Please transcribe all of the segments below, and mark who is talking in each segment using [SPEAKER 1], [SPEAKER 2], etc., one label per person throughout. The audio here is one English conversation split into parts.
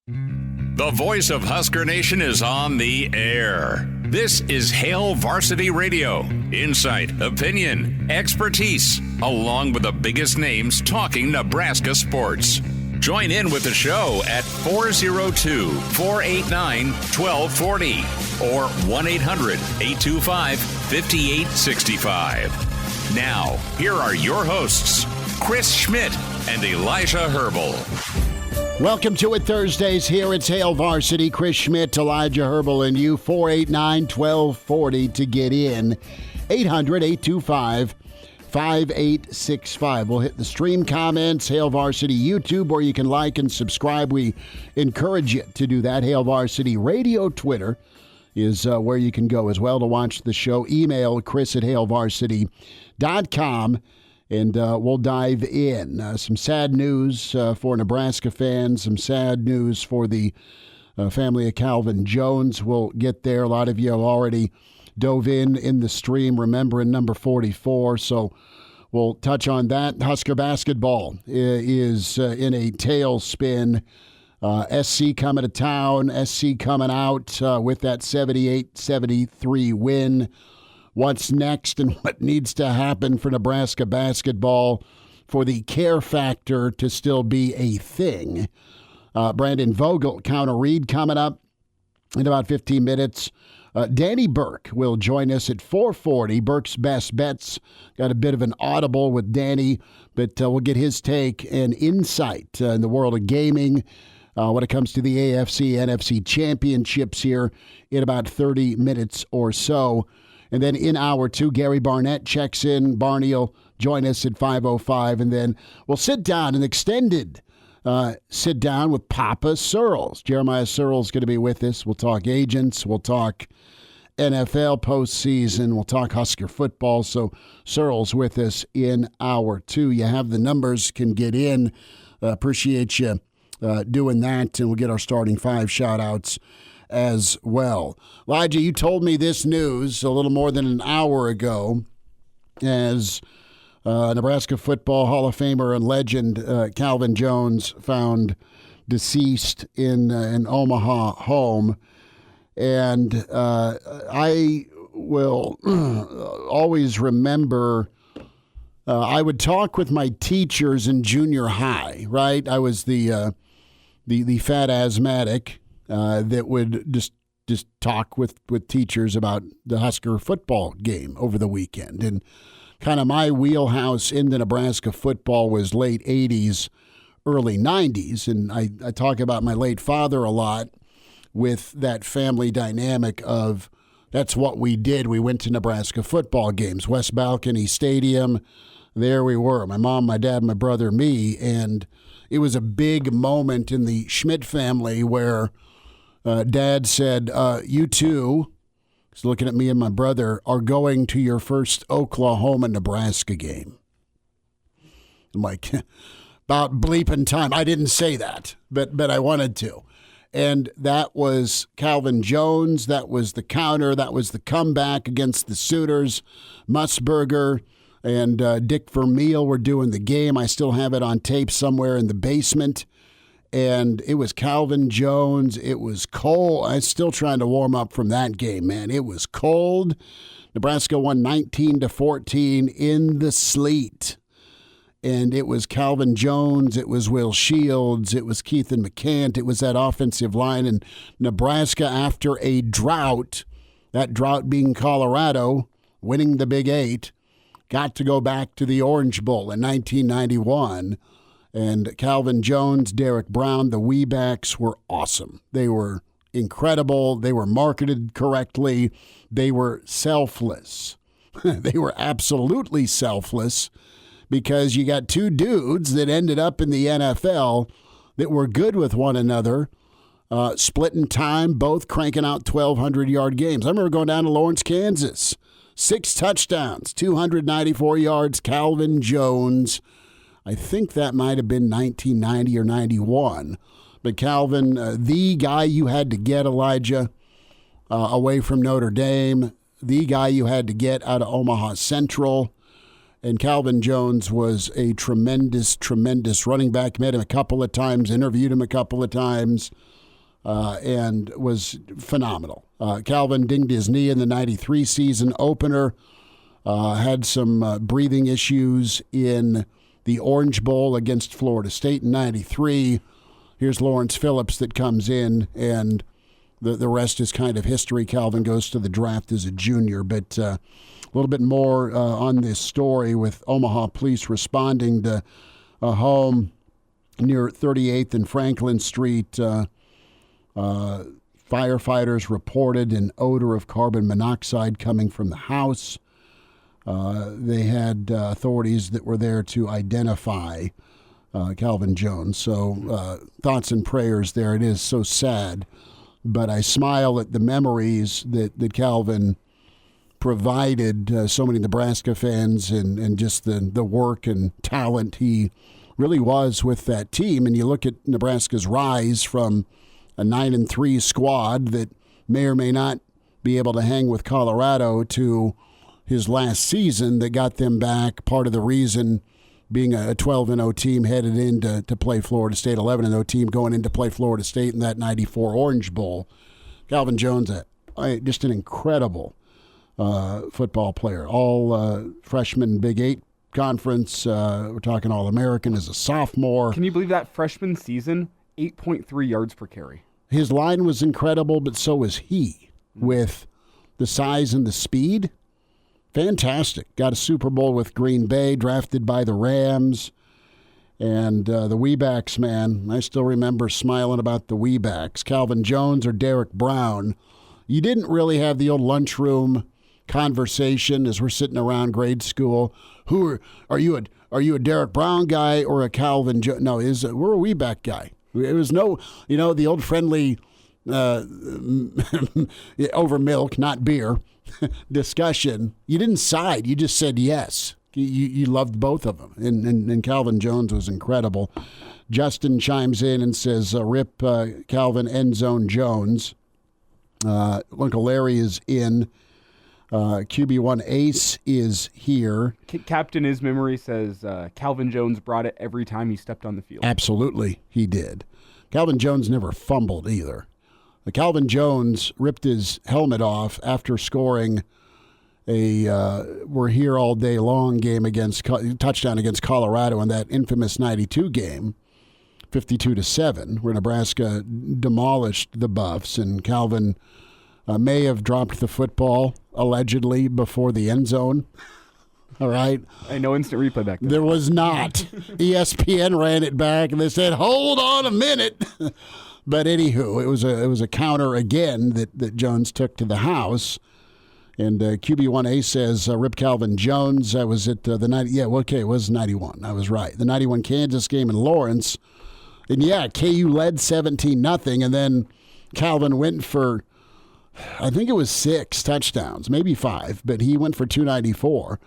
[SPEAKER 1] The voice of Husker Nation is on the air. This is Hail Varsity Radio. Insight, opinion, expertise, along with the biggest names talking Nebraska sports. Join in with the show at 402-489-1240 or 1-800-825-5865. Now, here are your hosts, Chris Schmidt and Elijah Herbel.
[SPEAKER 2] Welcome to it Thursdays. Here it's Hail Varsity. Chris Schmidt, Elijah Herbel, and you. 489-1240 to get in. 800-825-5865. We'll hit the stream comments, Hail Varsity YouTube, or you can like and subscribe. We encourage you to do that. Hail Varsity Radio Twitter is where you can go as well to watch the show. Email chris@hailvarsity.com. And we'll dive in. Some sad news for Nebraska fans, some sad news for the family of Calvin Jones. We'll get there. A lot of you have already dove in the stream, remembering number 44. So we'll touch on that. Husker Basketball is in a tailspin. SC coming to town, SC coming out with that 78-73 win. What's next and what needs to happen for Nebraska basketball for the care factor to still be a thing. Brandon Vogel, counter read coming up in about 15 minutes. Danny Burke will join us at 4:40. Burke's Best Bets. Got a bit of an audible with Danny, but we'll get his take and insight in the world of gaming when it comes to the AFC, NFC championships here in about 30 minutes or so. And then in hour two, Gary Barnett checks in. Barney will join us at 5:05. And then we'll sit down, an extended sit down with Papa Sirles. Jeremiah Sirles is going to be with us. We'll talk agents. We'll talk NFL postseason. We'll talk Husker football. So Sirles with us in hour two. You have the numbers, can get in. Appreciate you doing that. And we'll get our starting five shout-outs as well. Elijah, you told me this news a little more than an hour ago as Nebraska football Hall of Famer and legend Calvin Jones found deceased in an Omaha home. And I will always remember I would talk with my teachers in junior high, right? I was the fat asthmatic that would just talk with teachers about the Husker football game over the weekend. And kind of my wheelhouse into Nebraska football was late 80s, early 90s. And I talk about my late father a lot with that family dynamic of that's what we did. We went to Nebraska football games, West Balcony Stadium. There we were, my mom, my dad, my brother, me. And it was a big moment in the Schmidt family where Dad said, you two, he's looking at me and my brother, are going to your first Oklahoma-Nebraska game. I'm like, about bleeping time. I didn't say that, but I wanted to. And that was Calvin Jones. That was the counter. That was the comeback against the Sooners. Musburger and Dick Vermeil were doing the game. I still have it on tape somewhere in the basement. And it was Calvin Jones. It was cold. I'm still trying to warm up from that game, man. It was cold. Nebraska won 19-14 in the sleet. And it was Calvin Jones. It was Will Shields. It was Keithan McCant. It was that offensive line. And Nebraska, after a drought, that drought being Colorado, winning the Big Eight, got to go back to the Orange Bowl in 1991. And Calvin Jones, Derek Brown, the Weebacks were awesome. They were incredible. They were marketed correctly. They were selfless. They were absolutely selfless because you got two dudes that ended up in the NFL that were good with one another, splitting time, both cranking out 1,200-yard games. I remember going down to Lawrence, Kansas. 6 touchdowns, 294 yards, Calvin Jones. I think that might have been 1990 or 91. But Calvin, the guy you had to get, Elijah, away from Notre Dame, the guy you had to get out of Omaha Central. And Calvin Jones was a tremendous, tremendous running back. Met him a couple of times, interviewed him a couple of times, and was phenomenal. Calvin dinged his knee in the 93 season opener, had some breathing issues in the Orange Bowl against Florida State in 93. Here's Lawrence Phillips that comes in, and the rest is kind of history. Calvin goes to the draft as a junior, but a little bit more on this story with Omaha police responding to a home near 38th and Franklin Street. Firefighters reported an odor of carbon monoxide coming from the house. They had authorities that were there to identify Calvin Jones. So thoughts and prayers there. It is so sad. But I smile at the memories that Calvin provided so many Nebraska fans and just the work and talent he really was with that team. And you look at Nebraska's rise from a 9-3 squad that may or may not be able to hang with Colorado to his last season that got them back. Part of the reason being a 12-0 team headed in to play Florida State, 11-0 team going in to play Florida State in that 94 Orange Bowl. Calvin Jones, just an incredible football player. All freshman Big 8 conference. We're talking All-American as a sophomore.
[SPEAKER 3] Can you believe that freshman season, 8.3 yards per carry?
[SPEAKER 2] His line was incredible, but so was he with the size and the speed. Fantastic. Got a Super Bowl with Green Bay, drafted by the Rams. And the Weebacks, man, I still remember smiling about the Weebacks. Calvin Jones or Derek Brown. You didn't really have the old lunchroom conversation as we're sitting around grade school. Are you a Derek Brown guy or a Calvin Jones? No, we're a Weeback guy. It was no, the old friendly over milk, not beer discussion. You didn't side. You just said yes. You loved both of them. And Calvin Jones was incredible. Justin chimes in and says, rip Calvin Endzone Jones. Uncle Larry is in. QB1 Ace is here.
[SPEAKER 3] Captain His Memory says Calvin Jones brought it every time he stepped on the field.
[SPEAKER 2] Absolutely, he did. Calvin Jones never fumbled either. Calvin Jones ripped his helmet off after scoring a "we're here all day long" game touchdown against Colorado in that infamous 92 game, 52-7, where Nebraska demolished the Buffs, and Calvin may have dropped the football allegedly before the end zone. All right.
[SPEAKER 3] No instant replay back then.
[SPEAKER 2] There was not. ESPN ran it back, and they said, "Hold on a minute." But anywho, it was a counter again that Jones took to the house. And QB1A says, rip Calvin Jones. I was at the 90. Yeah, okay, it was 91. I was right. The 91 Kansas game in Lawrence. And yeah, KU led 17-0, and then Calvin went for, I think it was 6 touchdowns, maybe 5, but he went for 294.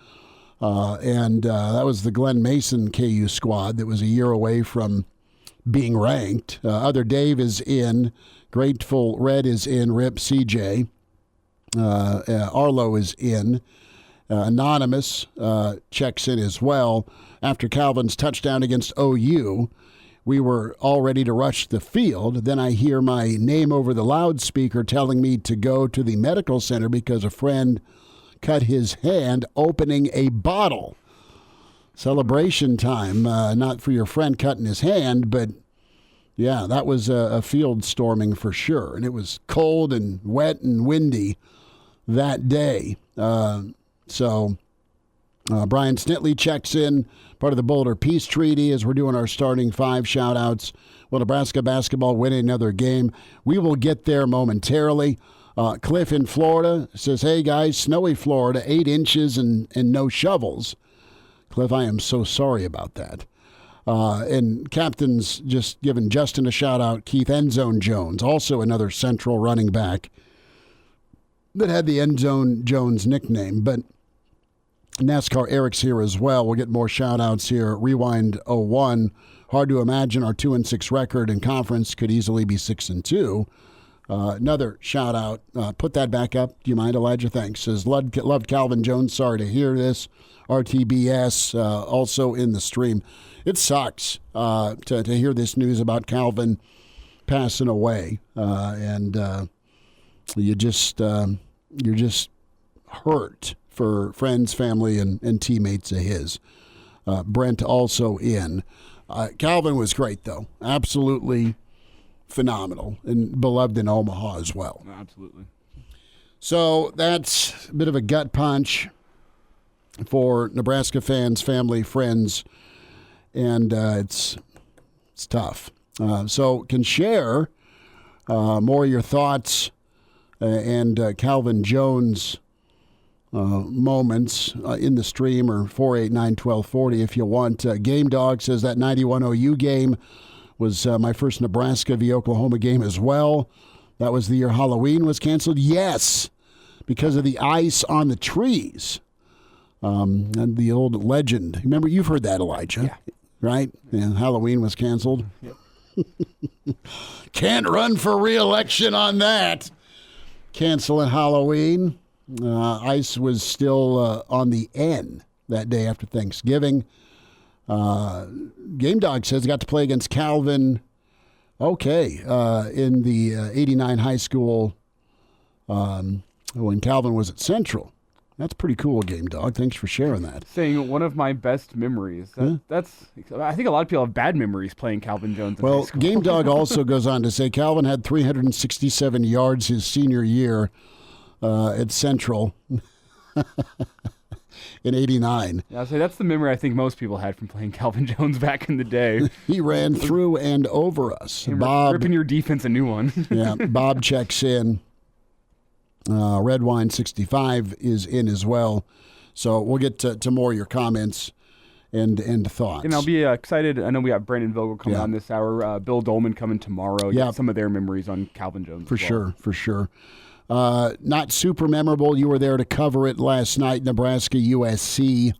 [SPEAKER 2] And that was the Glenn Mason KU squad that was a year away from being ranked. Other Dave is in. Grateful Red is in. Rip CJ. Arlo is in. Anonymous checks in as well. After Calvin's touchdown against OU, we were all ready to rush the field. Then I hear my name over the loudspeaker telling me to go to the medical center because a friend cut his hand opening a bottle. Celebration time, not for your friend cutting his hand, but yeah, that was a field storming for sure. And it was cold and wet and windy that day. Brian Snitley checks in, part of the Boulder Peace Treaty, as we're doing our starting 5 shout-outs. Will Nebraska basketball win another game? We will get there momentarily. Cliff in Florida says, hey, guys, snowy Florida, 8 inches and no shovels. Cliff, I am so sorry about that. And Captain's just giving Justin a shout-out. Keith Endzone Jones, also another Central running back that had the Endzone Jones nickname. But NASCAR Eric's here as well. We'll get more shout-outs here. Rewind 01. Hard to imagine our 2-6 record in conference could easily be 6-2. Another shout out. Put that back up. Do you mind, Elijah? Thanks. Says, loved Calvin Jones. Sorry to hear this. RTBS also in the stream. It sucks to hear this news about Calvin passing away, and you're just hurt for friends, family, and teammates of his. Brent also in. Calvin was great, though. Absolutely phenomenal and beloved in Omaha as well.
[SPEAKER 3] Absolutely.
[SPEAKER 2] So that's a bit of a gut punch for Nebraska fans, family, friends, and it's tough. So can share more of your thoughts and Calvin Jones moments in the stream, or 489-1240 if you want. Game Dog says that 91 OU game was my first Nebraska v. Oklahoma game as well. That was the year Halloween was canceled. Yes, because of the ice on the trees. And the old legend. Remember, you've heard that, Elijah,
[SPEAKER 3] yeah.
[SPEAKER 2] Right? Yeah, Halloween was canceled.
[SPEAKER 3] Yep.
[SPEAKER 2] Can't run for re-election on that. Canceling Halloween. Ice was still on the N that day after Thanksgiving. Game Dog says he got to play against Calvin. Okay, in the 89 high school when Calvin was at Central. That's pretty cool, Game Dog. Thanks for sharing that.
[SPEAKER 3] Saying one of my best memories. That's. I think a lot of people have bad memories playing Calvin Jones in high school.
[SPEAKER 2] Game Dog also goes on to say Calvin had 367 yards his senior year at Central in 89.
[SPEAKER 3] Yeah, so that's the memory I think most people had from playing Calvin Jones back in the day.
[SPEAKER 2] He ran through and over us.
[SPEAKER 3] Bob, ripping your defense a new one.
[SPEAKER 2] Yeah, Bob checks in. Red Wine 65 is in as well. So we'll get to more of your comments and thoughts.
[SPEAKER 3] And I'll be excited. I know we got Brandon Vogel coming on this hour. Bill Dolman coming tomorrow. Get some of their memories on Calvin Jones.
[SPEAKER 2] For sure. Not super memorable. You were there to cover it last night, Nebraska USC.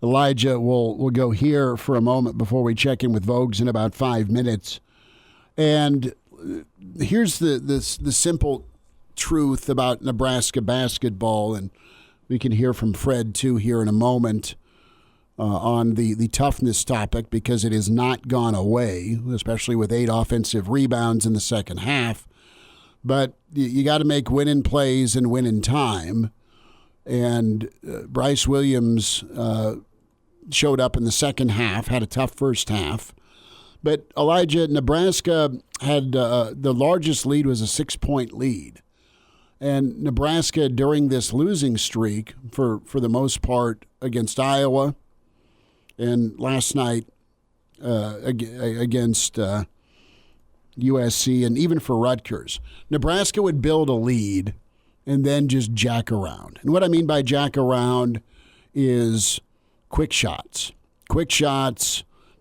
[SPEAKER 2] Elijah, we'll go here for a moment before we check in with Vogues in about 5 minutes. And here's the simple truth about Nebraska basketball, and we can hear from Fred too here in a moment on the toughness topic, because it has not gone away, especially with 8 offensive rebounds in the second half. But you got to make winning plays and win in time. And Bryce Williams showed up in the second half, had a tough first half. But Elijah, Nebraska had the largest lead was a 6-point lead. And Nebraska, during this losing streak, for the most part, against Iowa, and last night against USC, and even for Rutgers, Nebraska would build a lead and then just jack around. And what I mean by jack around is quick shots,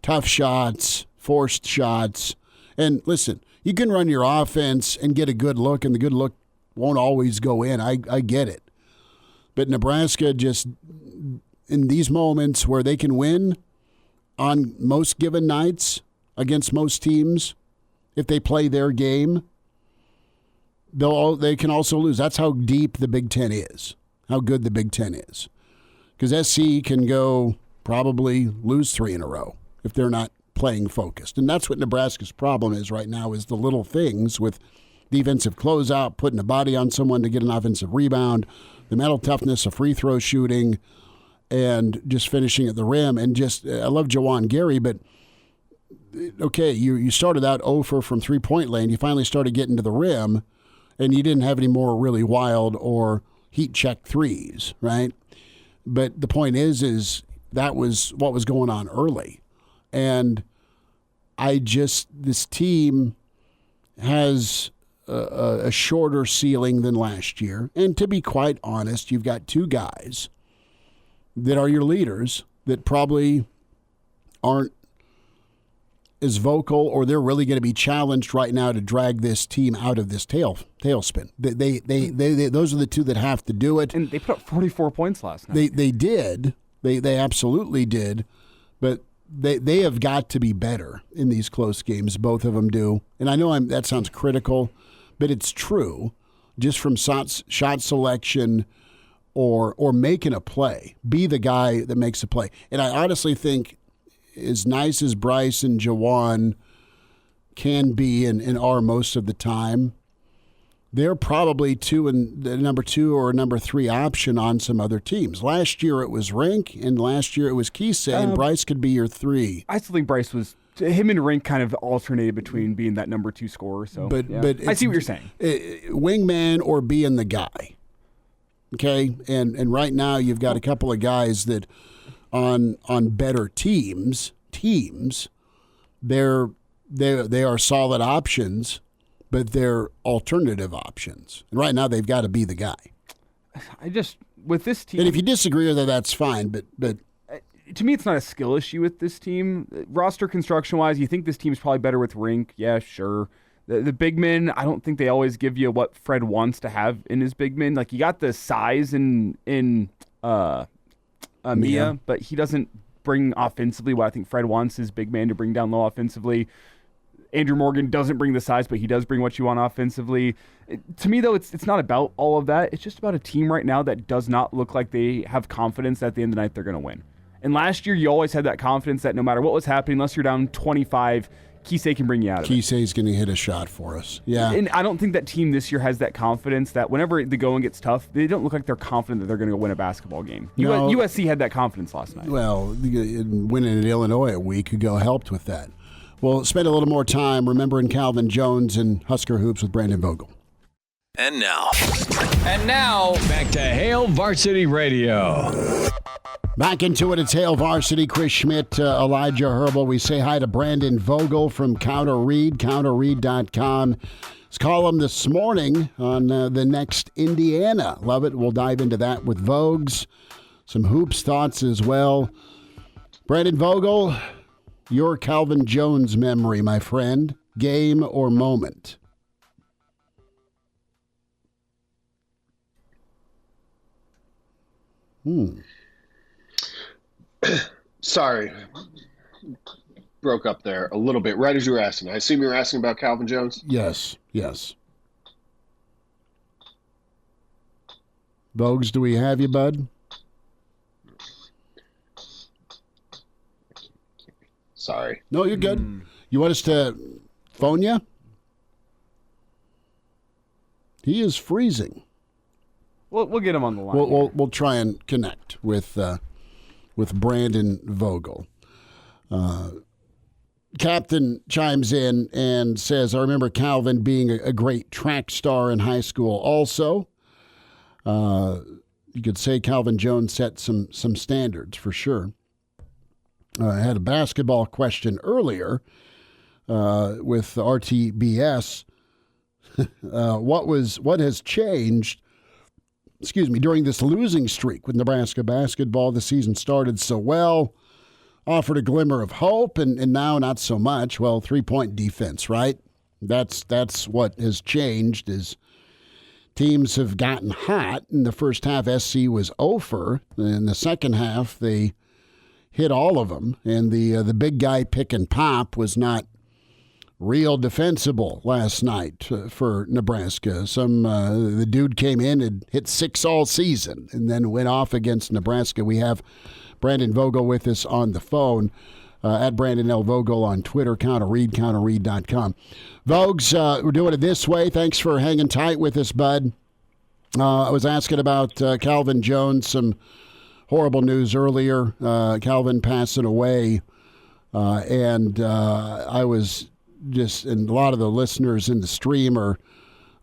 [SPEAKER 2] tough shots, forced shots. And listen, you can run your offense and get a good look, and the good look won't always go in. I get it. But Nebraska just, in these moments where they can win on most given nights against most teams, if they play their game, they can also lose. That's how deep the Big Ten is, how good the Big Ten is. Because SC can go probably lose 3 in a row if they're not playing focused. And that's what Nebraska's problem is right now, is the little things with defensive closeout, putting a body on someone to get an offensive rebound, the mental toughness of free throw shooting, and just finishing at the rim. And just, I love Jawan Gary, but okay, you started out 0 from three-point lane. You finally started getting to the rim, and you didn't have any more really wild or heat check threes, right? But the point is that was what was going on early. And this team has a shorter ceiling than last year. And to be quite honest, you've got 2 guys that are your leaders that probably aren't as vocal, or they're really going to be challenged right now to drag this team out of this tailspin. They those are the 2 that have to do it.
[SPEAKER 3] And they put up 44 points last night.
[SPEAKER 2] They did. They absolutely did. But they have got to be better in these close games. Both of them do. And I know that sounds critical, but it's true, just from shot selection or making a play. Be the guy that makes a play. And I honestly think as nice as Bryce and Jawan can be and are most of the time, they're probably the number 2 or number 3 option on some other teams. Last year it was Rink, and last year it was Kisei, and Bryce could be your 3.
[SPEAKER 3] I still think Bryce was him and Rink kind of alternated between being that number 2 scorer. So,
[SPEAKER 2] but
[SPEAKER 3] I see what you're saying.
[SPEAKER 2] Wingman or being the guy. Okay, and right now you've got a couple of guys that on better teams, they are solid options, but they're alternative options. And right now they've got to be the guy.
[SPEAKER 3] With this team,
[SPEAKER 2] and if you disagree with that, that's fine. But
[SPEAKER 3] to me, it's not a skill issue with this team. Roster construction wise, you think this team's probably better with Rink? Yeah, sure. The big men, I don't think they always give you what Fred wants to have in his big men. Like, you got the size in Mia, but he doesn't bring offensively what I think Fred wants his big man to bring down low offensively. Andrew Morgan doesn't bring the size, but he does bring what you want offensively. To me, though, it's not about all of that. It's just about a team right now that does not look like they have confidence that at the end of the night they're going to win. And last year, you always had that confidence that no matter what was happening, unless you're down 25, Kisei can bring you out of it.
[SPEAKER 2] Kisei's going to hit a shot for us. Yeah.
[SPEAKER 3] And I don't think that team this year has that confidence that whenever the going gets tough, they don't look like they're confident that they're going to win a basketball game.
[SPEAKER 2] No.
[SPEAKER 3] USC had that confidence last night.
[SPEAKER 2] Well, winning at Illinois a week ago helped with that. We'll spend a little more time remembering Calvin Jones and Husker Hoops with Brandon Vogel.
[SPEAKER 4] And now, back to Hail Varsity Radio.
[SPEAKER 2] Back into it, it's Hail Varsity. Chris Schmidt, Elijah Herbel. We say hi to Brandon Vogel from Counter Read, counterread.com. His column this morning on the next Indiana. Love it. We'll dive into that with Vogues. Some hoops thoughts as well. Brandon Vogel, your Calvin Jones memory, my friend. Game or moment?
[SPEAKER 5] Sorry. Broke up there a little bit right as you were asking. I assume you were asking about Calvin Jones?
[SPEAKER 2] Yes. Vogues, do we have you, bud?
[SPEAKER 5] Sorry.
[SPEAKER 2] No, you're good. You want us to phone you? He is freezing.
[SPEAKER 3] We'll get him on the line.
[SPEAKER 2] We'll try and connect with Brandon Vogel. Captain chimes in and says, I remember Calvin being a great track star in high school also. You could say Calvin Jones set some standards for sure. I had a basketball question earlier with RTBS. What has changed, during this losing streak with Nebraska basketball? The season started so well, offered a glimmer of hope, and now not so much. Well, 3-point defense, right? That's what has changed is teams have gotten hot. In the first half, SC was 0-for. In the second half, they hit all of them, and the big guy pick and pop was not real defensible last night for Nebraska. The dude came in and hit 6 all season and then went off against Nebraska. We have Brandon Vogel with us on the phone at Brandon L. Vogel on Twitter, counterread.com. Vogues, we're doing it this way. Thanks for hanging tight with us, bud. I was asking about Calvin Jones, some horrible news earlier. Calvin passing away, and I was just, and a lot of the listeners in the stream are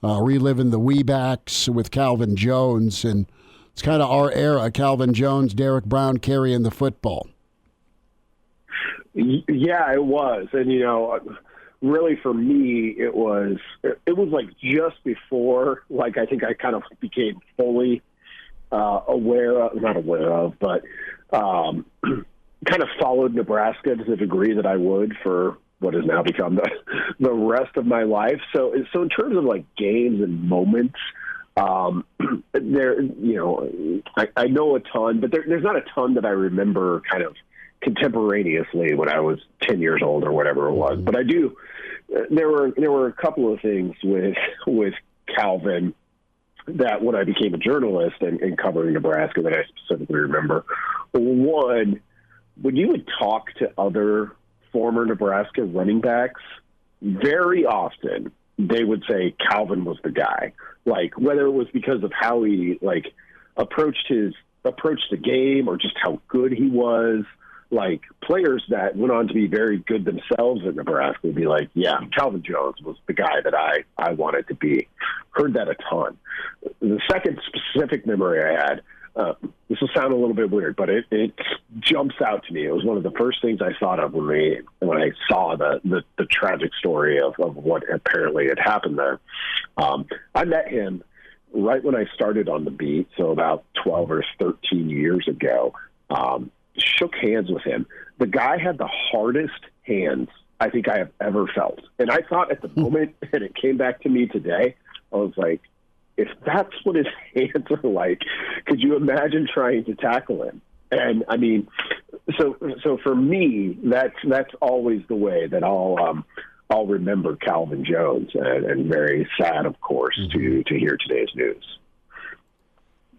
[SPEAKER 2] reliving the Weebacks with Calvin Jones, and it's kind of our era. Calvin Jones, Derek Brown carrying the football.
[SPEAKER 6] Yeah, it was, and really for me, it was like just before, like I think I kind of became fully not aware of, but kind of followed Nebraska to the degree that I would for what has now become the rest of my life. So in terms of like games and moments, there, I know a ton, but there's not a ton that I remember kind of contemporaneously when I was 10 years old or whatever it was. But I do there were a couple of things with Calvin that when I became a journalist and covering Nebraska that I specifically remember. One, when you would talk to other former Nebraska running backs, very often they would say Calvin was the guy. Like, whether it was because of how he approached the game or just how good he was. Like, players that went on to be very good themselves at Nebraska would be like, yeah, Calvin Jones was the guy that I wanted to be. Heard that a ton. The second specific memory I had, this will sound a little bit weird, but it jumps out to me. It was one of the first things I thought of when I saw the tragic story of what apparently had happened there. I met him right when I started on the beat, so about 12 or 13 years ago. Shook hands with him. The guy had the hardest hands I think I have ever felt. And I thought at the moment, and it came back to me today, I was like, if that's what his hands are like, could you imagine trying to tackle him? And I mean, so for me, that's always the way that I'll remember Calvin Jones, and very sad, of course, to hear today's news.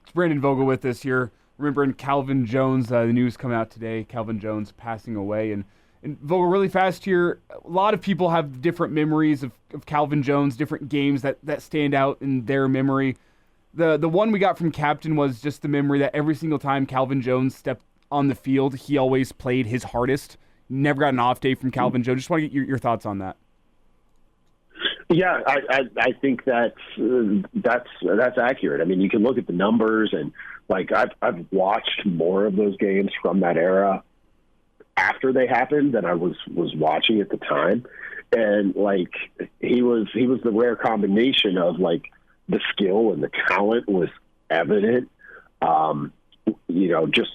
[SPEAKER 3] It's Brandon Vogel with us here. Remembering Calvin Jones, the news coming out today, Calvin Jones passing away. And Vogel, really fast here, a lot of people have different memories of Calvin Jones, different games that stand out in their memory. The one we got from Captain was just the memory that every single time Calvin Jones stepped on the field, he always played his hardest. Never got an off day from Calvin Jones. Just want to get your thoughts on that.
[SPEAKER 6] Yeah, I think that's accurate. I mean, you can look at the numbers, and I've watched more of those games from that era after they happened than I was watching at the time, and he was the rare combination of the skill and the talent was evident.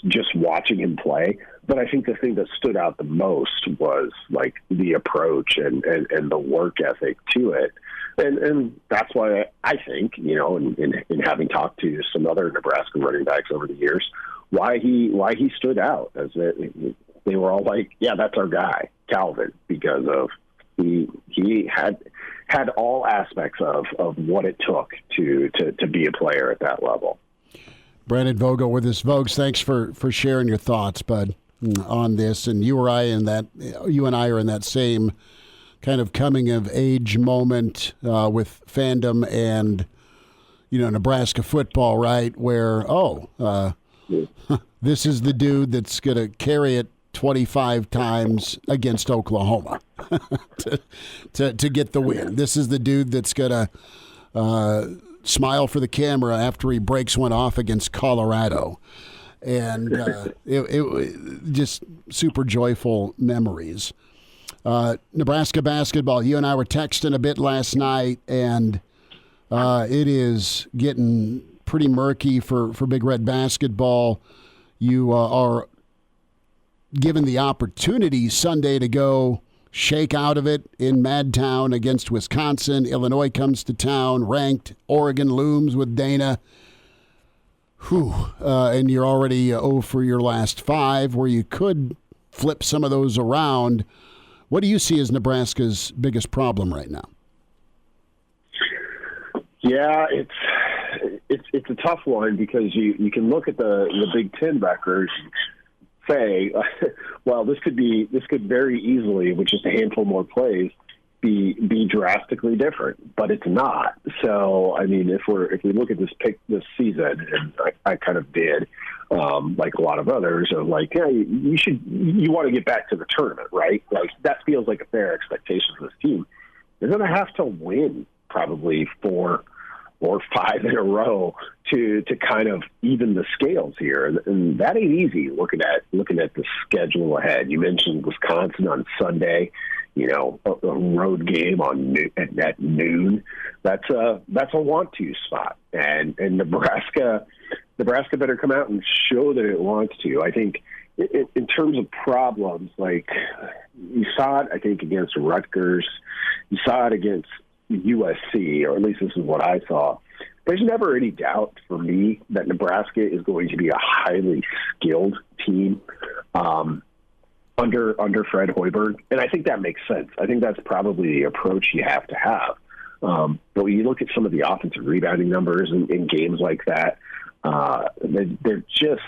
[SPEAKER 6] Just watching him play. But I think the thing that stood out the most was the approach and the work ethic to it. And that's why I think, in having talked to some other Nebraska running backs over the years, why he stood out, as they were all like, yeah, that's our guy, Calvin, because of he had all aspects of what it took to be a player at that level.
[SPEAKER 2] Brandon Vogel with us. Vogues, thanks for sharing your thoughts, bud, on this. And you and I are in that same kind of coming of age moment with fandom and Nebraska football, right? Where this is the dude that's going to carry it 25 times against Oklahoma to get the win. This is the dude that's going to smile for the camera after he breaks one off against Colorado. And it just super joyful memories. Nebraska basketball, you and I were texting a bit last night, and it is getting pretty murky for Big Red basketball. You are given the opportunity Sunday to go shake out of it in Madtown against Wisconsin. Illinois comes to town, ranked. Oregon looms with Dana. And you're already 0 for your last 5, where you could flip some of those around. What do you see as Nebraska's biggest problem right now?
[SPEAKER 6] Yeah, it's a tough one, because you can look at the Big Ten records and say, well, this could very easily, with just a handful more plays, be drastically different, but it's not. So, I mean, if we look at this season, and I kind of did, like a lot of others, of you want to get back to the tournament, right? That feels like a fair expectation for this team. They're going to have to win probably 4 or 5 in a row to kind of even the scales here, and that ain't easy. Looking at the schedule ahead, you mentioned Wisconsin on Sunday. A road game at noon. That's a want-to spot, and Nebraska better come out and show that it wants to. I think in terms of problems, you saw it, I think, against Rutgers. You saw it against USC, or at least this is what I saw. There's never any doubt for me that Nebraska is going to be a highly skilled team. under Fred Hoiberg, and I think that makes sense. I think that's probably the approach you have to have. But when you look at some of the offensive rebounding numbers in games like that, they're just,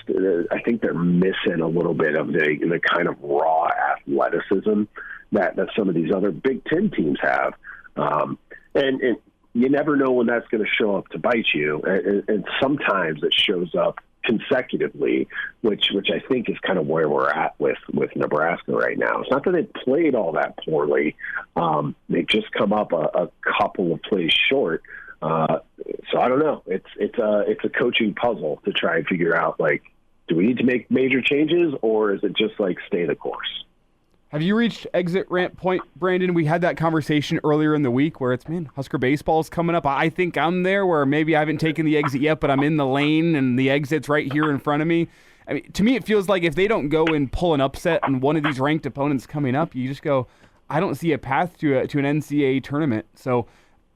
[SPEAKER 6] I think they're missing a little bit of the kind of raw athleticism that some of these other Big Ten teams have. And you never know when that's going to show up to bite you. And sometimes it shows up consecutively, which I think is kind of where we're at with Nebraska right now. It's not that they played all that poorly. They just come up a couple of plays short. So I don't know. It's a coaching puzzle to try and figure out, like, do we need to make major changes, or is it just like stay the course?
[SPEAKER 3] Have you reached exit ramp point, Brandon? We had that conversation earlier in the week where it's, Husker baseball is coming up. I think I'm there where maybe I haven't taken the exit yet, but I'm in the lane and the exit's right here in front of me. I mean, to me, it feels like if they don't go and pull an upset on one of these ranked opponents coming up, you just go, I don't see a path to an NCAA tournament. So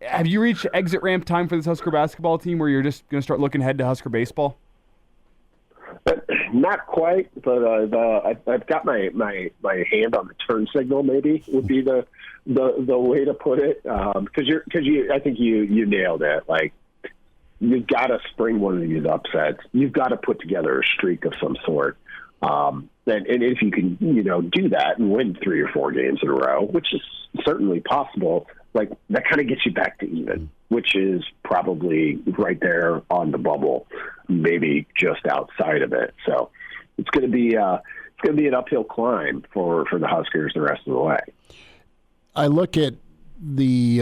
[SPEAKER 3] have you reached exit ramp time for this Husker basketball team where you're just going to start looking ahead to Husker baseball?
[SPEAKER 6] Not quite, but I've got my hand on the turn signal. Maybe would be the way to put it. Because I think you nailed it. Like, you've got to spring one of these upsets. You've got to put together a streak of some sort. And if you can, do that and win 3 or 4 games in a row, which is certainly possible, like, that kind of gets you back to even, which is probably right there on the bubble, maybe just outside of it. So it's going to be an uphill climb for the Huskers the rest of the way.
[SPEAKER 2] I look at the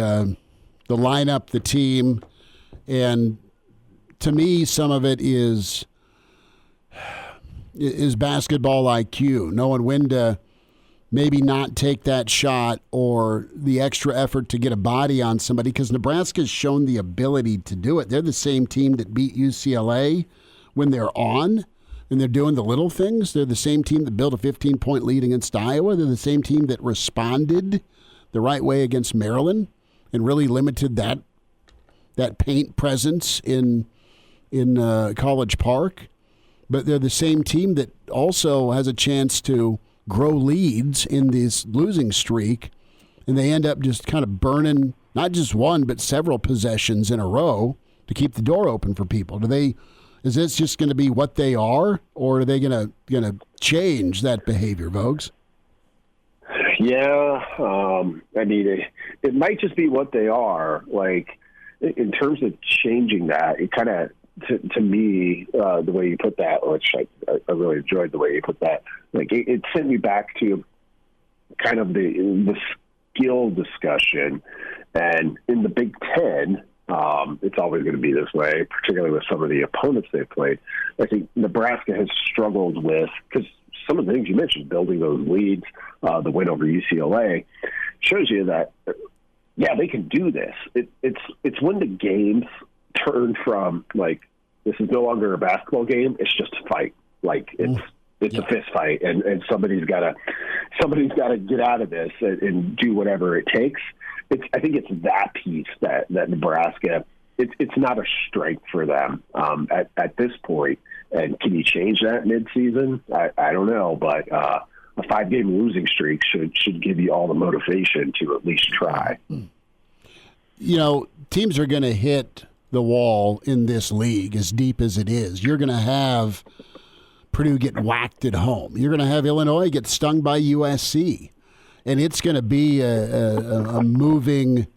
[SPEAKER 2] lineup, the team, and to me, some of it is basketball IQ, knowing when to maybe not take that shot or the extra effort to get a body on somebody, because Nebraska's shown the ability to do it. They're the same team that beat UCLA when they're on and they're doing the little things. They're the same team that built a 15-point lead against Iowa. They're the same team that responded the right way against Maryland and really limited that paint presence in College Park. But they're the same team that also has a chance to grow leads in this losing streak, and they end up just kind of burning not just one but several possessions in a row to keep the door open for people. Is this just going to be what they are, or are they going to change that behavior, Vogues?
[SPEAKER 6] Yeah, I mean, it might just be what they are. Like, in terms of changing that, it kind of, to me, the way you put that, which I really enjoyed the way you put that, like, it sent me back to kind of the skill discussion. And in the Big Ten, it's always going to be this way, particularly with some of the opponents they've played. I think Nebraska has struggled with, because some of the things you mentioned, building those leads, the win over UCLA, shows you that, yeah, they can do this. It's when the games turn from, like, this is no longer a basketball game, it's just a fight. Like, it's a fist fight, and somebody's got to get out of this and do whatever it takes. I think it's that piece that Nebraska, it's not a strength for them at this point. And can you change that midseason? I don't know, but a 5-game losing streak should give you all the motivation to at least try.
[SPEAKER 2] Teams are going to hit the wall in this league as deep as it is. You're going to have Purdue get whacked at home. You're going to have Illinois get stung by USC. And it's going to be a moving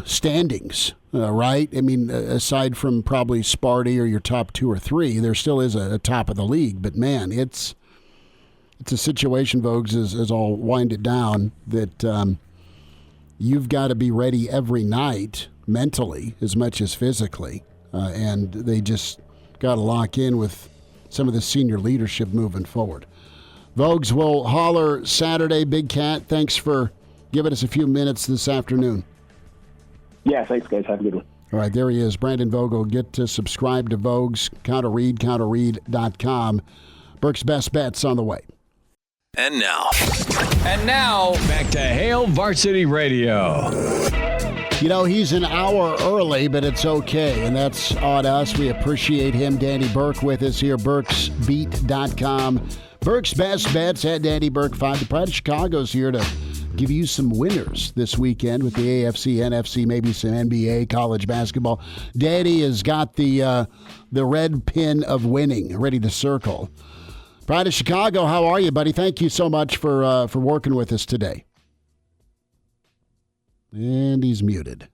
[SPEAKER 2] standings, right? I mean, aside from probably Sparty or your top 2 or 3, there still is a top of the league. But, man, it's a situation, Vogues, as I'll wind it down, that you've got to be ready every night mentally as much as physically. And they just got to lock in with some of the senior leadership moving forward. Vogues, will holler Saturday. Big Cat, thanks for giving us a few minutes this afternoon.
[SPEAKER 6] Yeah, thanks, guys. Have a good one.
[SPEAKER 2] All right, there he is, Brandon Vogel. Get to subscribe to Vogues, counterread.com. Burke's Best Bets on the way.
[SPEAKER 4] And now, back to Hail Varsity Radio.
[SPEAKER 2] He's an hour early, but it's okay, and that's on us. We appreciate him. Danny Burke with us here, burksbeat.com. Burke's Best Bets at Danny Burke 5. The Pride of Chicago's here to give you some winners this weekend with the AFC, NFC, maybe some NBA, college basketball. Danny has got the red pin of winning ready to circle. Pride of Chicago, how are you, buddy? Thank you so much for working with us today. And he's muted.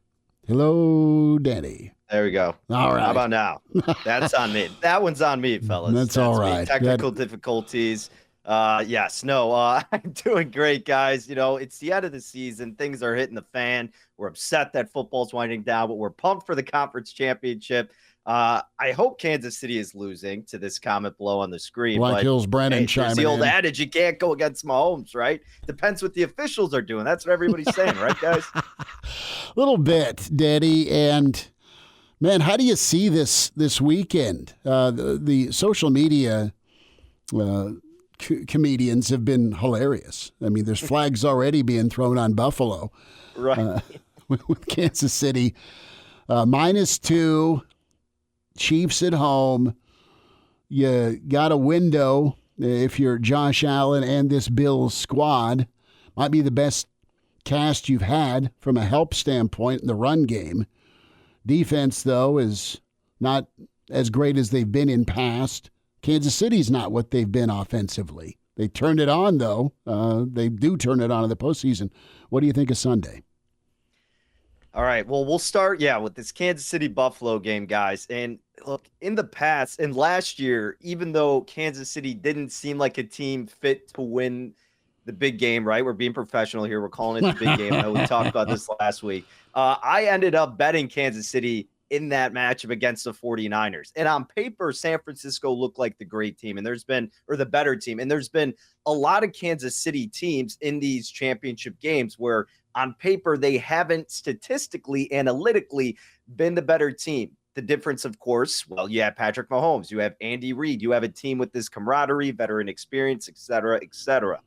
[SPEAKER 2] Hello, Danny.
[SPEAKER 7] There we go.
[SPEAKER 2] All right.
[SPEAKER 7] How about now? That's on me. That one's on me, fellas.
[SPEAKER 2] That's all right.
[SPEAKER 7] Me. Technical difficulties. Yes. No, I'm doing great, guys. You know, it's the end of the season. Things are hitting the fan. We're upset that football's winding down, but we're pumped for the conference championship. I hope Kansas City is losing to this comment below on the screen.
[SPEAKER 2] Black Hills Brandon chiming in.
[SPEAKER 7] The old adage, you can't go against Mahomes, right? Depends what the officials are doing. That's what everybody's saying, right, guys?
[SPEAKER 2] A little bit, Daddy. And, man, how do you see this weekend? The social media comedians have been hilarious. I mean, there's flags already being thrown on Buffalo.
[SPEAKER 7] Right.
[SPEAKER 2] With Kansas City. -2. Chiefs at home. You got a window if you're Josh Allen and this Bills squad. Might be the best cast you've had from a help standpoint in the run game. Defense, though, is not as great as they've been in past. Kansas City's not what they've been offensively. They turned it on, though. They do turn it on in the postseason. What do you think of Sunday?
[SPEAKER 7] All right. Well, we'll start, with this Kansas City-Buffalo game, guys. And look, in the past and last year, even though Kansas City didn't seem like a team fit to win the big game, right? We're being professional here. We're calling it the big game. I know we talked about this last week. I ended up betting Kansas City in that matchup against the 49ers. And on paper, San Francisco looked like the great team, and the better team. And there's been a lot of Kansas City teams in these championship games where on paper, they haven't statistically, analytically been the better team. The difference, of course, well, you have Patrick Mahomes, you have Andy Reid, you have a team with this camaraderie, veteran experience, et cetera, et cetera.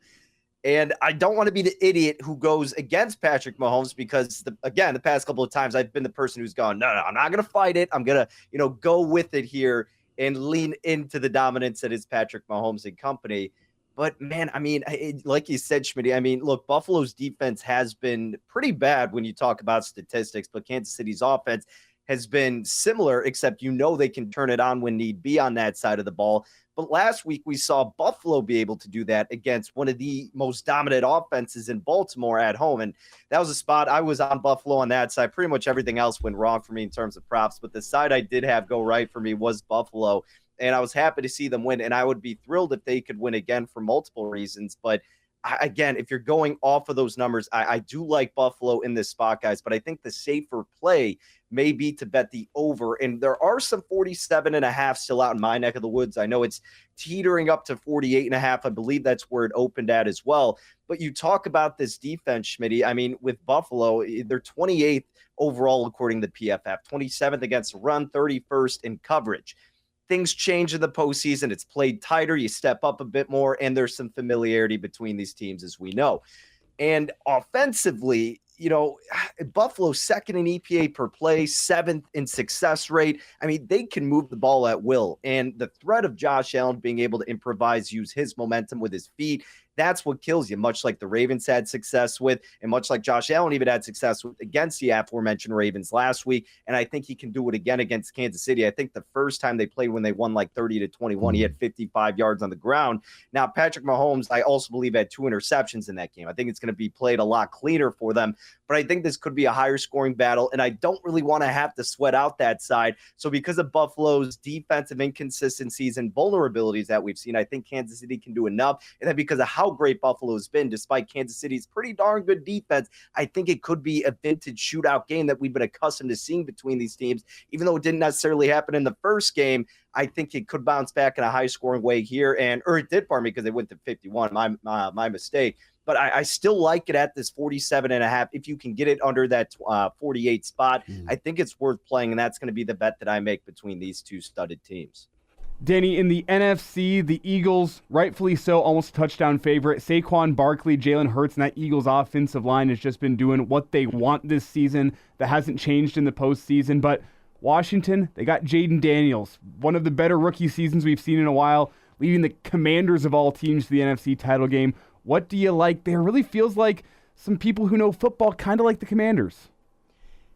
[SPEAKER 7] And I don't want to be the idiot who goes against Patrick Mahomes because, the past couple of times I've been the person who's gone, no, I'm not going to fight it. I'm going to, go with it here and lean into the dominance that is Patrick Mahomes and company. But, man, I mean, like you said, Schmidt, I mean, look, Buffalo's defense has been pretty bad when you talk about statistics, but Kansas City's offense has been similar, except they can turn it on when need be on that side of the ball. But last week we saw Buffalo be able to do that against one of the most dominant offenses in Baltimore at home. And that was a spot I was on Buffalo on that side. Pretty much everything else went wrong for me in terms of props, but the side I did have go right for me was Buffalo. And I was happy to see them win, and I would be thrilled if they could win again for multiple reasons. But again, if you're going off of those numbers, I do like Buffalo in this spot, guys, but I think the safer play may be to bet the over. And there are some 47.5 still out in my neck of the woods. I know it's teetering up to 48.5. I believe that's where it opened at as well. But you talk about this defense, Schmitty. I mean, with Buffalo, they're 28th overall, according to PFF, 27th against the run, 31st in coverage. Things change in the postseason. It's played tighter. You step up a bit more, and there's some familiarity between these teams, as we know. And offensively, Buffalo's second in EPA per play, 7th in success rate. I mean, they can move the ball at will. And the threat of Josh Allen being able to improvise, use his momentum with his feet, that's what kills you, much like the Ravens had success with, and much like Josh Allen even had success with against the aforementioned Ravens last week. And I think he can do it again against Kansas City. I think the first time they played when they won like 30-21, he had 55 yards on the ground. Now, Patrick Mahomes, I also believe, had 2 interceptions in that game. I think it's going to be played a lot cleaner for them, but I think this could be a higher scoring battle, and I don't really want to have to sweat out that side. So because of Buffalo's defensive inconsistencies and vulnerabilities that we've seen, I think Kansas City can do enough. And then because of how great Buffalo's been, despite Kansas City's pretty darn good defense, I think it could be a vintage shootout game that we've been accustomed to seeing between these teams. Even though it didn't necessarily happen in the first game, I think it could bounce back in a high-scoring way here, or it did for me because they went to 51. My mistake. But I still like it at this 47.5. If you can get it under that 48 spot, I think it's worth playing, and that's going to be the bet that I make between these two studded teams.
[SPEAKER 3] Danny, in the NFC, the Eagles, rightfully so, almost a touchdown favorite. Saquon Barkley, Jalen Hurts, and that Eagles offensive line has just been doing what they want this season. That hasn't changed in the postseason. But Washington, they got Jaden Daniels, one of the better rookie seasons we've seen in a while. leading the Commanders of all teams to the NFC title game. What do you like there? It really feels like some people who know football kind of like the Commanders.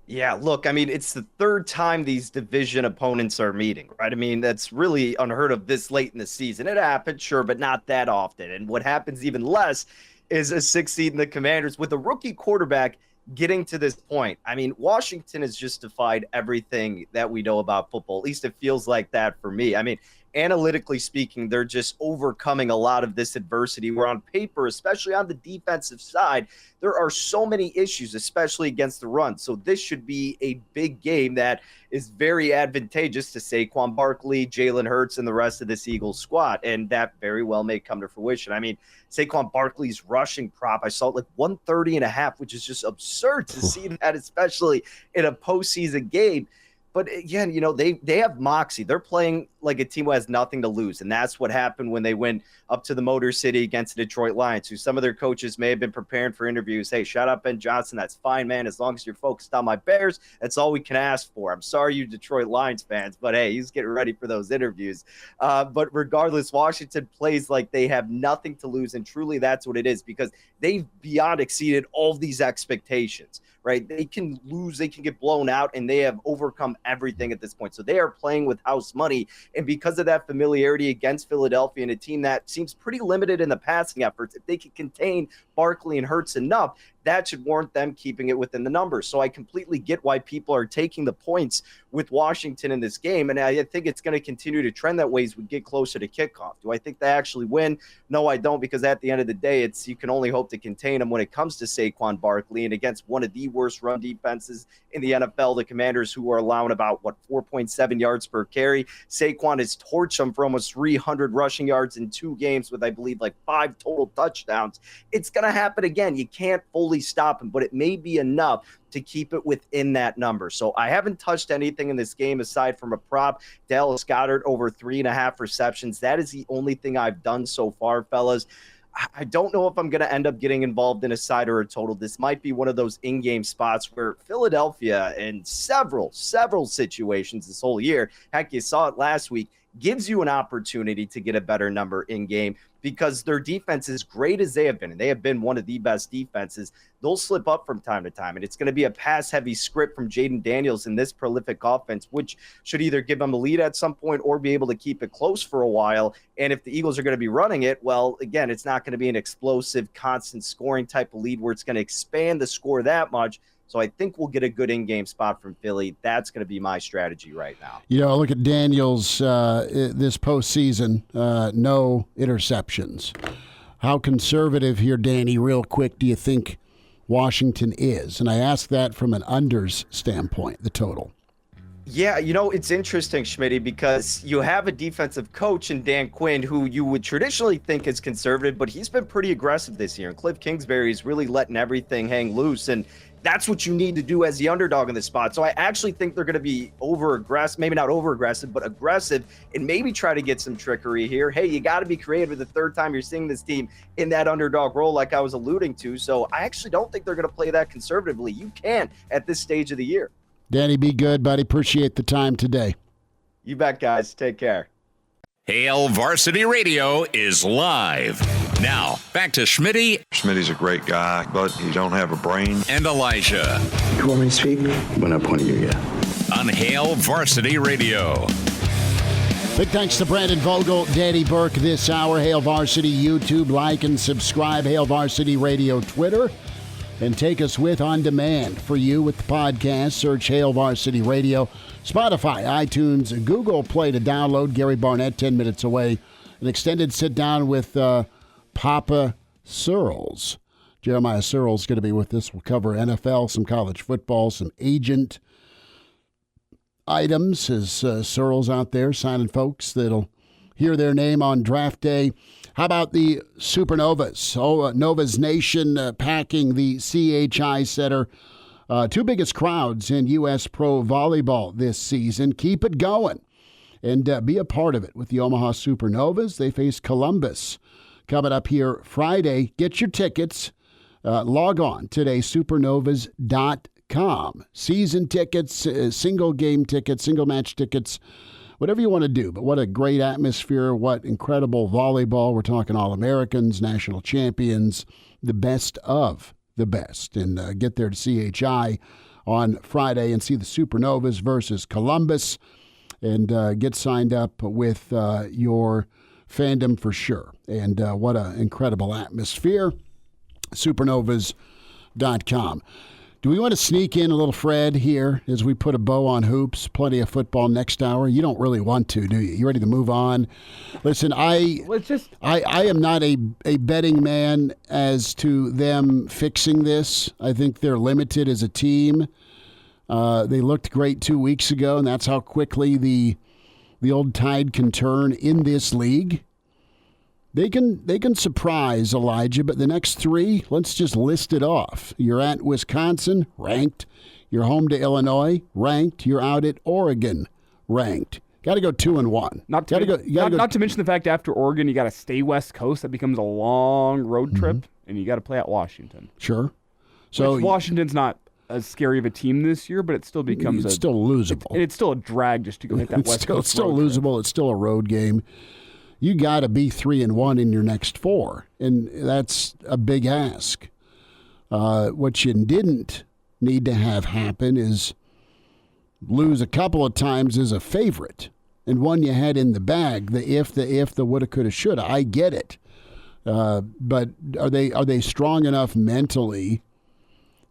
[SPEAKER 7] Yeah, look, I mean, it's the third time these division opponents are meeting, right? I mean, that's really unheard of this late in the season. It happened, sure, but not that often. And what happens even less is a 6 seed in the Commanders with a rookie quarterback getting to this point. I mean, Washington has just defied everything that we know about football. At least it feels like that for me. I mean, analytically speaking, they're just overcoming a lot of this adversity, where on paper, especially on the defensive side, there are so many issues, especially against the run. So this should be a big game that is very advantageous to Saquon Barkley, Jalen Hurts, and the rest of this Eagles squad. And that very well may come to fruition. I mean, Saquon Barkley's rushing prop, I saw it like 130.5, which is just absurd to see that, especially in a postseason game. But again, you know, they have moxie. They're playing like a team who has nothing to lose. And that's what happened when they went up to the Motor City against the Detroit Lions, who some of their coaches may have been preparing for interviews. Hey, shout out Ben Johnson. That's fine, man. As long as you're focused on my Bears, that's all we can ask for. I'm sorry, you Detroit Lions fans, but hey, he's getting ready for those interviews. But regardless, Washington plays like they have nothing to lose. And truly that's what it is, because they've beyond exceeded all of these expectations. Right? They can lose, they can get blown out, and they have overcome everything at this point. So they are playing with house money. And because of that familiarity against Philadelphia and a team that seems pretty limited in the passing efforts, if they can contain Barkley and Hurts enough, that should warrant them keeping it within the numbers. So I completely get why people are taking the points with Washington in this game. And I think it's going to continue to trend that way as we get closer to kickoff. Do I think they actually win? No, I don't, because at the end of the day, you can only hope to contain them when it comes to Saquon Barkley, and against one of the worst run defenses in the NFL, the Commanders, who are allowing about 4.7 yards per carry. Saquon has torched them for almost 300 rushing yards in 2 games with, I believe, 5 total touchdowns. It's going to happen again. You can't fully stop him, but it may be enough to keep it within that number. So I haven't touched anything in this game aside from a prop. Dallas Goedert over 3.5 receptions. That is the only thing I've done so far, fellas. I don't know if I'm going to end up getting involved in a side or a total. This might be one of those in-game spots where Philadelphia, in several situations this whole year, heck, you saw it last week, gives you an opportunity to get a better number in-game, because their defense, as great as they have been, and they have been one of the best defenses, they'll slip up from time to time. And it's going to be a pass-heavy script from Jaden Daniels in this prolific offense, which should either give them a lead at some point or be able to keep it close for a while. And if the Eagles are going to be running it, well, again, it's not going to be an explosive, constant scoring type of lead where it's going to expand the score that much. So I think we'll get a good in-game spot from Philly. That's going to be my strategy right now.
[SPEAKER 2] You know, look at Daniels this postseason, no interceptions. How conservative here, Danny, real quick, do you think Washington is? And I ask that from an unders standpoint, the total.
[SPEAKER 7] Yeah, you know, it's interesting, Schmidt, because you have a defensive coach in Dan Quinn who you would traditionally think is conservative, but he's been pretty aggressive this year. And Cliff Kingsbury is really letting everything hang loose. And that's what you need to do as the underdog in this spot. So I actually think they're going to be over-aggressive, maybe not over-aggressive, but aggressive, and maybe try to get some trickery here. Hey, you got to be creative the third time you're seeing this team in that underdog role like I was alluding to. So I actually don't think they're going to play that conservatively. You can at this stage of the year.
[SPEAKER 2] Danny, be good, buddy. Appreciate the time today.
[SPEAKER 7] You bet, guys. Take care.
[SPEAKER 1] Hail Varsity Radio is live. Now, back to Schmitty.
[SPEAKER 8] Schmitty's a great guy, but he don't have a brain.
[SPEAKER 1] And Elijah.
[SPEAKER 9] You want me to speak? When I point at you, yeah.
[SPEAKER 1] On Hail Varsity Radio.
[SPEAKER 2] Big thanks to Brandon Vogel, Danny Burke this hour. Hail Varsity YouTube. Like and subscribe. Hail Varsity Radio Twitter. And take us with on demand for you with the podcast. Search Hail Varsity Radio. Spotify, iTunes, Google Play to download. Gary Barnett, 10 minutes away. An extended sit-down with Papa Sirles. Jeremiah Sirles is going to be with us. We'll cover NFL, some college football, some agent items as Sirles out there signing folks that'll hear their name on draft day. How about the Supernovas? Novas Nation packing the CHI Center. 2 biggest crowds in U.S. Pro Volleyball this season. Keep it going and be a part of it with the Omaha Supernovas. They face Columbus coming up here Friday. Get your tickets. Log on today, supernovas.com. Season tickets, single game tickets, single match tickets whatever you want to do. But what a great atmosphere, what incredible volleyball. We're talking All-Americans, national champions, the best of the best. And get there to CHI on Friday and see the Supernovas versus Columbus, and get signed up with your fandom for sure. And what an incredible atmosphere. Supernovas.com. Do we want to sneak in a little Fred here as we put a bow on hoops? Plenty of football next hour. You don't really want to, do you? You ready to move on? Listen, I am not a betting man as to them fixing this. I think they're limited as a team. They looked great 2 weeks ago, and that's how quickly the old tide can turn in this league. They can surprise, Elijah, but the next three, let's just list it off. You're at Wisconsin, ranked. You're home to Illinois, ranked. You're out at Oregon, ranked. Got to go 2-1.
[SPEAKER 3] Not to mention the fact after Oregon, you got to stay West Coast. That becomes a long road trip, and you got to play at Washington.
[SPEAKER 2] Sure. So
[SPEAKER 3] Washington's not as scary of a team this year, but it still becomes
[SPEAKER 2] it's still losable.
[SPEAKER 3] It's still a drag just to go hit that West Coast.
[SPEAKER 2] It's still losable. Trip. It's still a road game. You got to be 3-1 in your next four, and that's a big ask. What you didn't need to have happen is lose a couple of times as a favorite, and one you had in the bag. The if, the woulda, coulda, shoulda. I get it, but are they strong enough mentally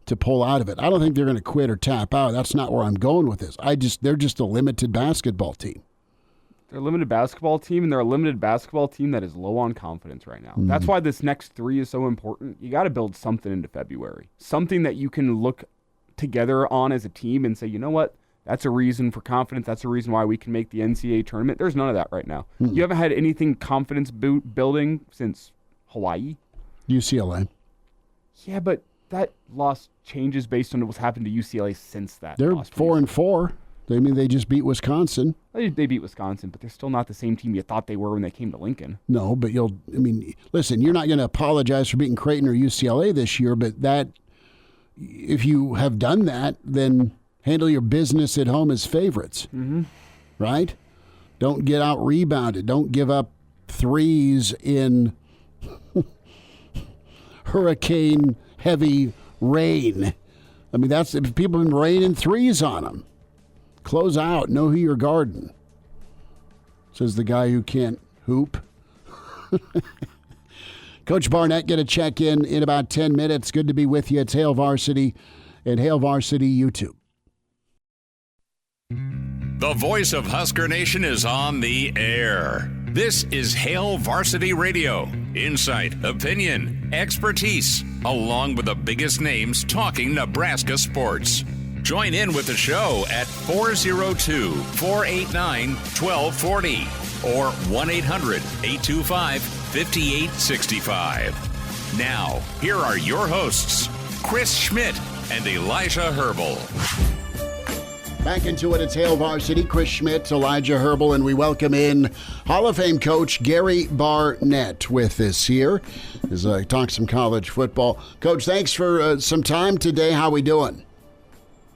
[SPEAKER 2] to pull out of it? I don't think they're going to quit or tap out. That's not where I'm going with this. They're just a limited basketball team.
[SPEAKER 3] They're a limited basketball team, and they're a limited basketball team that is low on confidence right now. Mm-hmm. That's why this next three is so important. You got to build something into February, something that you can look together on as a team and say, you know what, that's a reason for confidence. That's a reason why we can make the NCAA tournament. There's none of that right now. Mm-hmm. You haven't had anything confidence building since Hawaii.
[SPEAKER 2] UCLA.
[SPEAKER 3] Yeah, but that loss changes based on what's happened to UCLA since that.
[SPEAKER 2] They're 4-4. I mean, they just beat Wisconsin.
[SPEAKER 3] They beat Wisconsin, but they're still not the same team you thought they were when they came to Lincoln.
[SPEAKER 2] No, but listen, you're not going to apologize for beating Creighton or UCLA this year, but if you have done that, then handle your business at home as favorites, right? Don't get out rebounded. Don't give up threes in hurricane-heavy rain. I mean, that's if people have been raining threes on them. Close out. Know who you're guarding, says the guy who can't hoop. Coach Barnett, get a check in about 10 minutes. Good to be with you. It's Hail Varsity and Hail Varsity YouTube.
[SPEAKER 1] The voice of Husker Nation is on the air. This is Hail Varsity Radio. Insight, opinion, expertise, along with the biggest names talking Nebraska sports. Join in with the show at 402-489-1240 or 1-800-825-5865. Now, here are your hosts, Chris Schmidt and Elijah Herbel.
[SPEAKER 2] Back into it, it's Hail Varsity. Chris Schmidt, Elijah Herbel, and we welcome in Hall of Fame coach Gary Barnett with us here as I talk some college football. Coach, thanks for some time today. How we doing?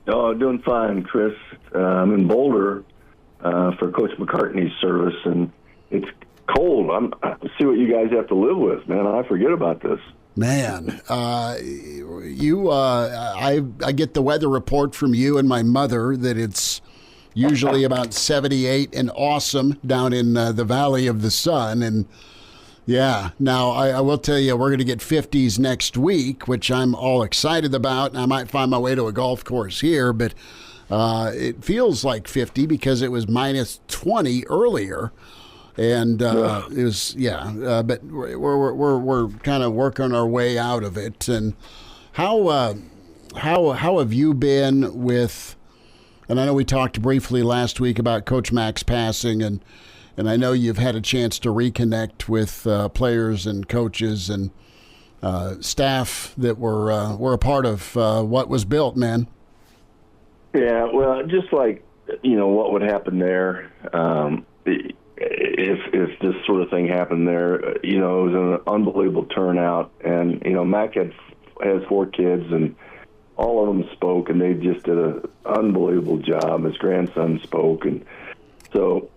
[SPEAKER 10] Oh, doing fine, Chris. I'm in Boulder for Coach McCartney's service, and it's cold. I see what you guys have to live with, man. I forget about this.
[SPEAKER 2] Man, I get the weather report from you and my mother that it's usually about 78 and awesome down in the Valley of the Sun, and yeah, now I will tell you, we're going to get 50s next week, which I'm all excited about. I might find my way to a golf course here, but it feels like 50 because it was minus 20 earlier, and it was but we're kind of working our way out of it. And how have you been with? And I know we talked briefly last week about Coach Mack's passing, and I know you've had a chance to reconnect with players and coaches and staff that were a part of what was built, man.
[SPEAKER 10] Yeah, well, just like, what would happen there if this sort of thing happened there, it was an unbelievable turnout. And, Mac has 4 kids, and all of them spoke, and they just did an unbelievable job. His grandson spoke, and So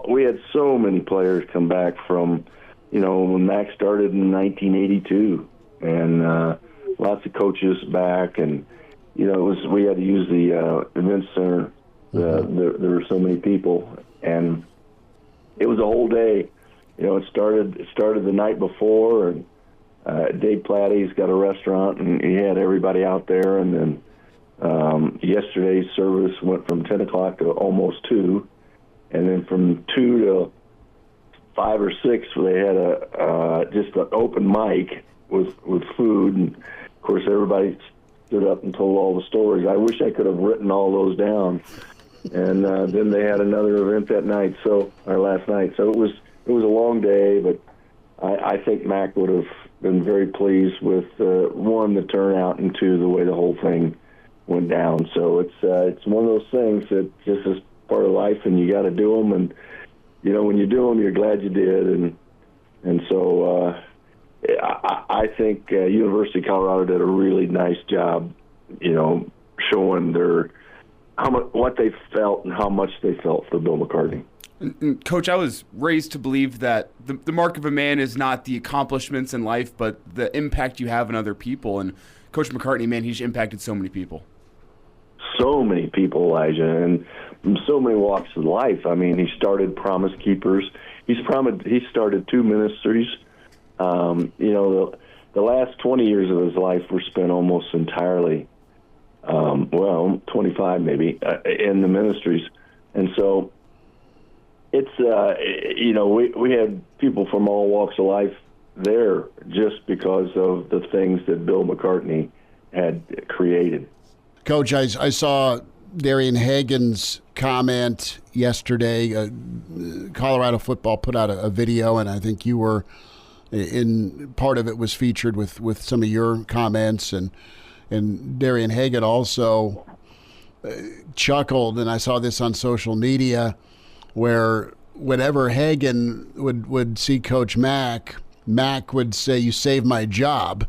[SPEAKER 10] we had so many players come back from, when Mac started in 1982, and lots of coaches back, and we had to use the event center. There were so many people, and it was a whole day. It started the night before, and Dave Platty's got a restaurant, and he had everybody out there, and then yesterday's service went from 10 o'clock to almost 2, and then from 2 to 5 or 6 they had just an open mic with food, and of course everybody stood up and told all the stories. I wish I could have written all those down. And then they had another event that night, or last night. So it was a long day, but I think Mac would have been very pleased with one, the turnout, and two, the way the whole thing went down. So it's one of those things that just is part of life, and you got to do them. And when you do them, you're glad you did. And so I think University of Colorado did a really nice job, showing what they felt and how much they felt for Bill McCartney.
[SPEAKER 3] Coach, I was raised to believe that the mark of a man is not the accomplishments in life, but the impact you have on other people. And Coach McCartney, man, he's impacted so many people.
[SPEAKER 10] So many people, Elijah, and from so many walks of life. I mean, he started Promise Keepers. He started 2 ministries. The last 20 years of his life were spent almost entirely 25 maybe, in the ministries. And so it's, we had people from all walks of life there just because of the things that Bill McCartney had created.
[SPEAKER 2] Coach, I saw Darian Hagan's comment yesterday. Colorado football put out a video, and I think you were in part of it was featured with some of your comments, and Darian Hagan also chuckled, and I saw this on social media, where whenever Hagan would see Coach Mac would say, "You saved my job."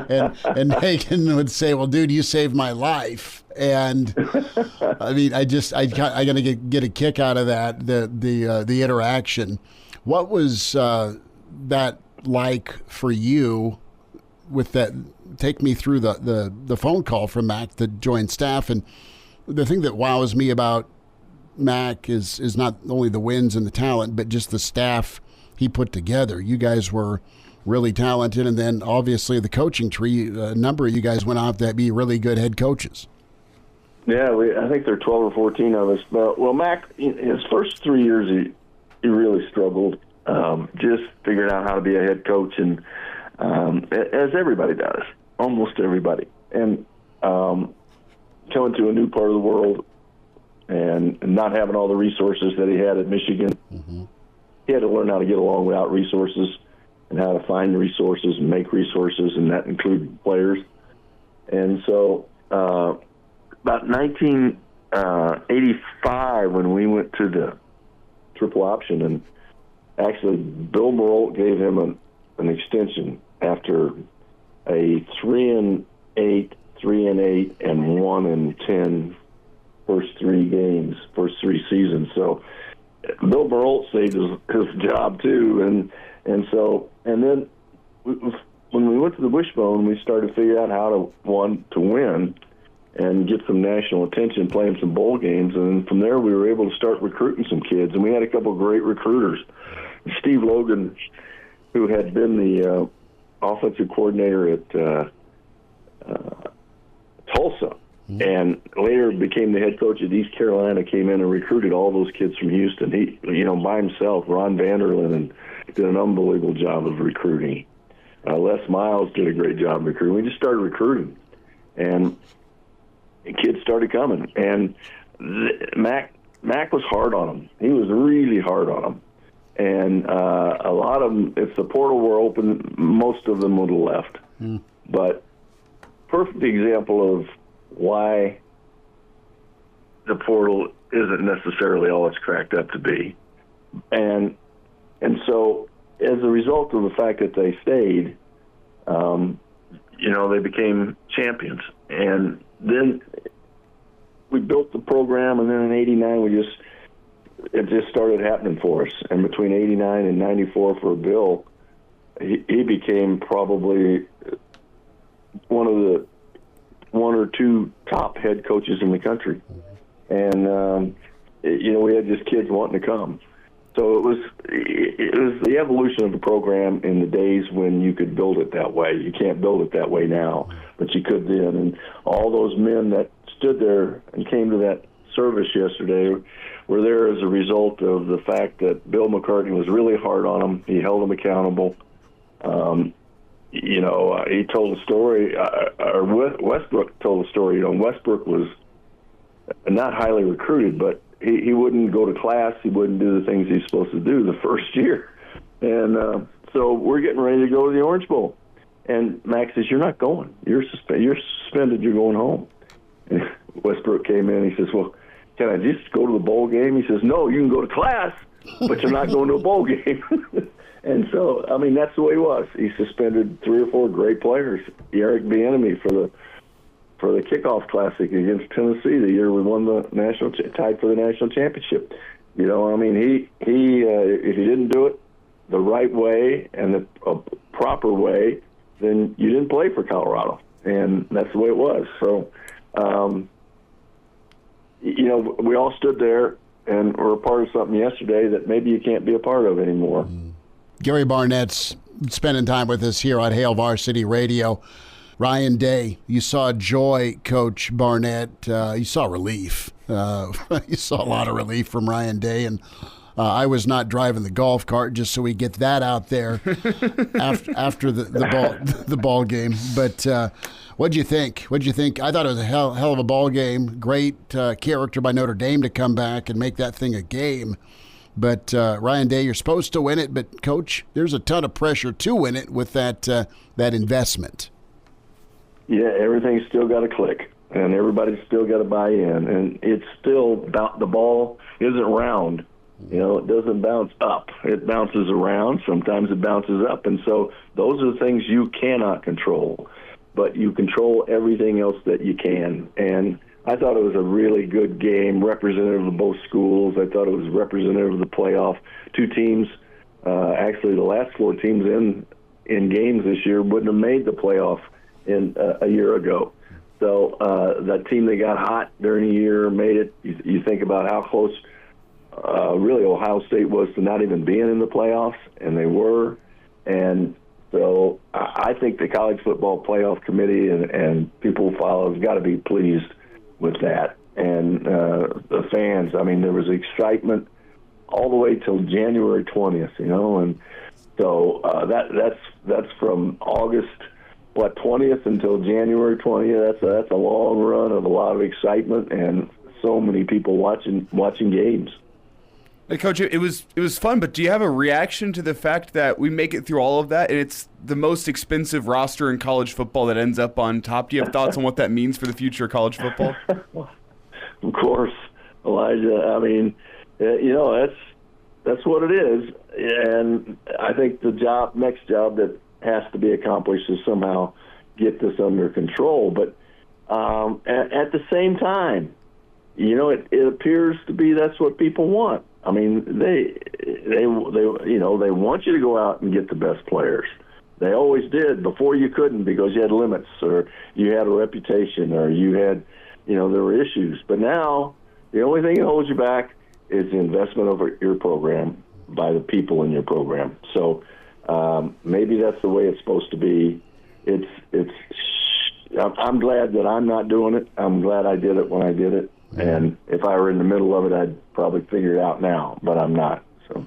[SPEAKER 2] and Hagan would say, "Well, dude, you saved my life." And I mean, I gotta get a kick out of that, the interaction. What was that like for you with that? Take me through the phone call from Mac that joined staff. And the thing that wows me about Mac is not only the wins and the talent, but just the staff he put together. You guys were really talented, and then obviously the coaching tree, a number of you guys went off to be really good head coaches.
[SPEAKER 10] Yeah, I think there are 12 or 14 of us. Well, Mac, his first 3 years, he really struggled just figuring out how to be a head coach, and as everybody does, almost everybody. And coming to a new part of the world and not having all the resources that he had at Michigan, he had to learn how to get along without resources and how to find resources and make resources, and that included players. And so about 1985, when we went to the triple option, and actually Bill Barolt gave him an extension after a 3-8, 3-8, and 1-10 first 3 seasons. So Bill Barolt saved his job too, and then when we went to the Wishbone, we started to figure out how to win and get some national attention, playing some bowl games, and from there we were able to start recruiting some kids, and we had a couple of great recruiters. Steve Logan, who had been the offensive coordinator at Tulsa, and later became the head coach at East Carolina, came in and recruited all those kids from Houston. He, by himself, Ron Vanderlyn, did an unbelievable job of recruiting. Les Miles did a great job of recruiting. We just started recruiting, and kids started coming. And Mac was hard on them. He was really hard on them. And a lot of them, if the portal were open, most of them would have left. But perfect example of why the portal isn't necessarily all it's cracked up to be. And so as a result of the fact that they stayed, they became champions. And then we built the program, and then in '89 it just started happening for us. And between '89 and '94 for Bill, he became probably one or two top head coaches in the country. And we had just kids wanting to come. So it was the evolution of the program in the days when you could build it that way. You can't build it that way now, but you could then. And all those men that stood there and came to that service yesterday were there as a result of the fact that Bill McCartney was really hard on them. He held them accountable. He told a story, or Westbrook told a story. Westbrook was not highly recruited, but he wouldn't go to class. He wouldn't do the things he's supposed to do the first year. And so we're getting ready to go to the Orange Bowl. And Max says, "You're not going. You're suspended. You're going home." And Westbrook came in. He says, "Well, can I just go to the bowl game?" He says, "No, you can go to class, but you're not going to a bowl game." And so, that's the way it was. He suspended 3 or 4 great players. Eric Bieniemy for the kickoff classic against Tennessee the year we won the tied for the national championship. He if you didn't do it the right way and the proper way, then you didn't play for Colorado, and that's the way it was. So, we all stood there and were a part of something yesterday that maybe you can't be a part of anymore.
[SPEAKER 2] Gary Barnett's spending time with us here on Hail Varsity Radio. Ryan Day, you saw joy, Coach Barnett. You saw relief. You saw a lot of relief from Ryan Day, and I was not driving the golf cart, just so we get that out there after the ball game. But what'd you think? I thought it was a hell of a ball game. Great character by Notre Dame to come back and make that thing a game. But Ryan Day, you're supposed to win it. But Coach, there's a ton of pressure to win it with that investment.
[SPEAKER 10] Yeah, everything's still got to click, and everybody's still got to buy in, and it's still about the ball isn't round. It doesn't bounce up. It bounces around. Sometimes it bounces up, and so those are the things you cannot control, but you control everything else that you can. And I thought it was a really good game, representative of both schools. I thought it was representative of the playoff. 2 teams, actually the last 4 teams in games this year wouldn't have made the playoff in a year ago. So that team that got hot during the year made it. You think about how close really Ohio State was to not even being in the playoffs, and they were. And so I think the College Football Playoff Committee and people who follow has got to be pleased with that. And the fans, there was excitement all the way till January 20th, and so that's from August 20th until January 20th. That's a long run of a lot of excitement and so many people watching games.
[SPEAKER 3] Hey, Coach, it was fun, but do you have a reaction to the fact that we make it through all of that and it's the most expensive roster in college football that ends up on top? Do you have thoughts on what that means for the future of college football?
[SPEAKER 10] Of course, Elijah. That's what it is, and I think the next job that has to be accomplished is somehow get this under control. But at the same time, it appears to be that's what people want. They want you to go out and get the best players. They always did. Before you couldn't because you had limits or you had a reputation or you had, there were issues. But now the only thing that holds you back is the investment of your program by the people in your program. So maybe that's the way it's supposed to be. I'm glad that I'm not doing it. I'm glad I did it when I did it. And if I were in the middle of it, I'd probably figure it out now, but I'm not. So,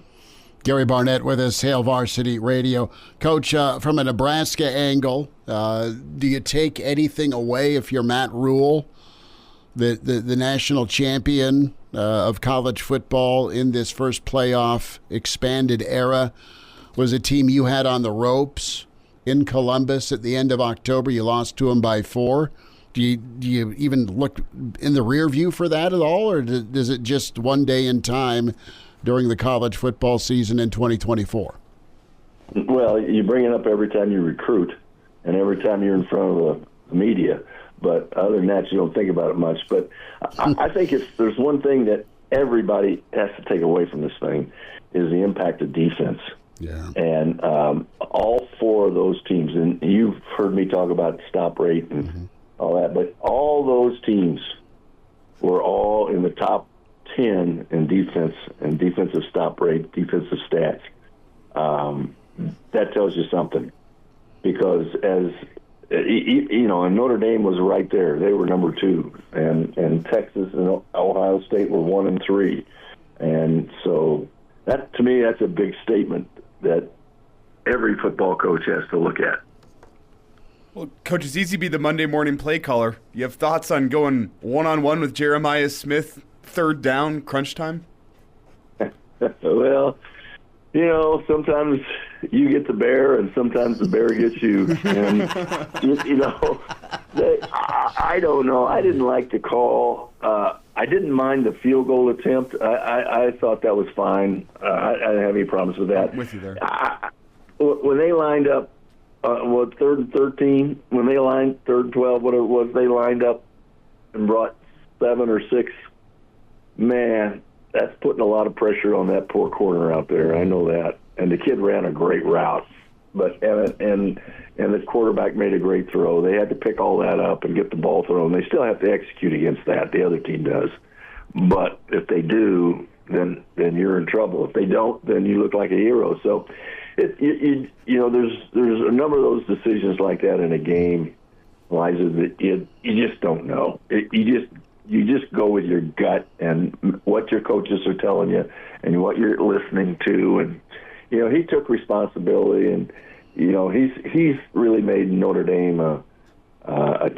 [SPEAKER 2] Gary Barnett with us, Hail Varsity Radio. Coach, from a Nebraska angle, do you take anything away if you're Matt Rule, the national champion of college football in this first playoff expanded era? Was a team you had on the ropes in Columbus at the end of October. You lost to them by 4. Do you even look in the rear view for that at all, or is it just one day in time during the college football season in 2024?
[SPEAKER 10] Well, you bring it up every time you recruit and every time you're in front of the media. But other than that, you don't think about it much. But I think if there's one thing that everybody has to take away from this thing is the impact of defense.
[SPEAKER 2] Yeah.
[SPEAKER 10] And all four of those teams, and you've heard me talk about stop rate and all that, but all those teams were all in the top 10 in defense and defensive stop rate, defensive stats. That tells you something, because as you know, and Notre Dame was right there. They were number 2, and Texas and Ohio State were 1 and 3, and so that, to me, that's a big statement that every football coach has to look at.
[SPEAKER 3] Well, Coach, it's easy to be the Monday morning play caller. You have thoughts on going one-on-one with Jeremiah Smith, third down, crunch time?
[SPEAKER 10] Well, you know, sometimes you get the bear and sometimes the bear gets you. And, you know, I don't know. I didn't like the call. I didn't mind the field goal attempt. I thought that was fine. I didn't have any problems with that.
[SPEAKER 3] I'm with you there.
[SPEAKER 10] When they lined up, 3rd and 13, when they lined 3rd and 12, what it was, they lined up and brought 7 or 6. Man, that's putting a lot of pressure on that poor corner out there. I know that. And the kid ran a great route, but and the quarterback made a great throw. They had to pick all that up and get the ball thrown. They still have to execute against that. The other team does. But if they do, then you're in trouble. If they don't, then you look like a hero. So, you know, there's a number of those decisions like that in a game, Elijah, that you just don't know. You just go with your gut and what your coaches are telling you and what you're listening to. And, you know, he took responsibility, and, you know, he's really made Notre Dame a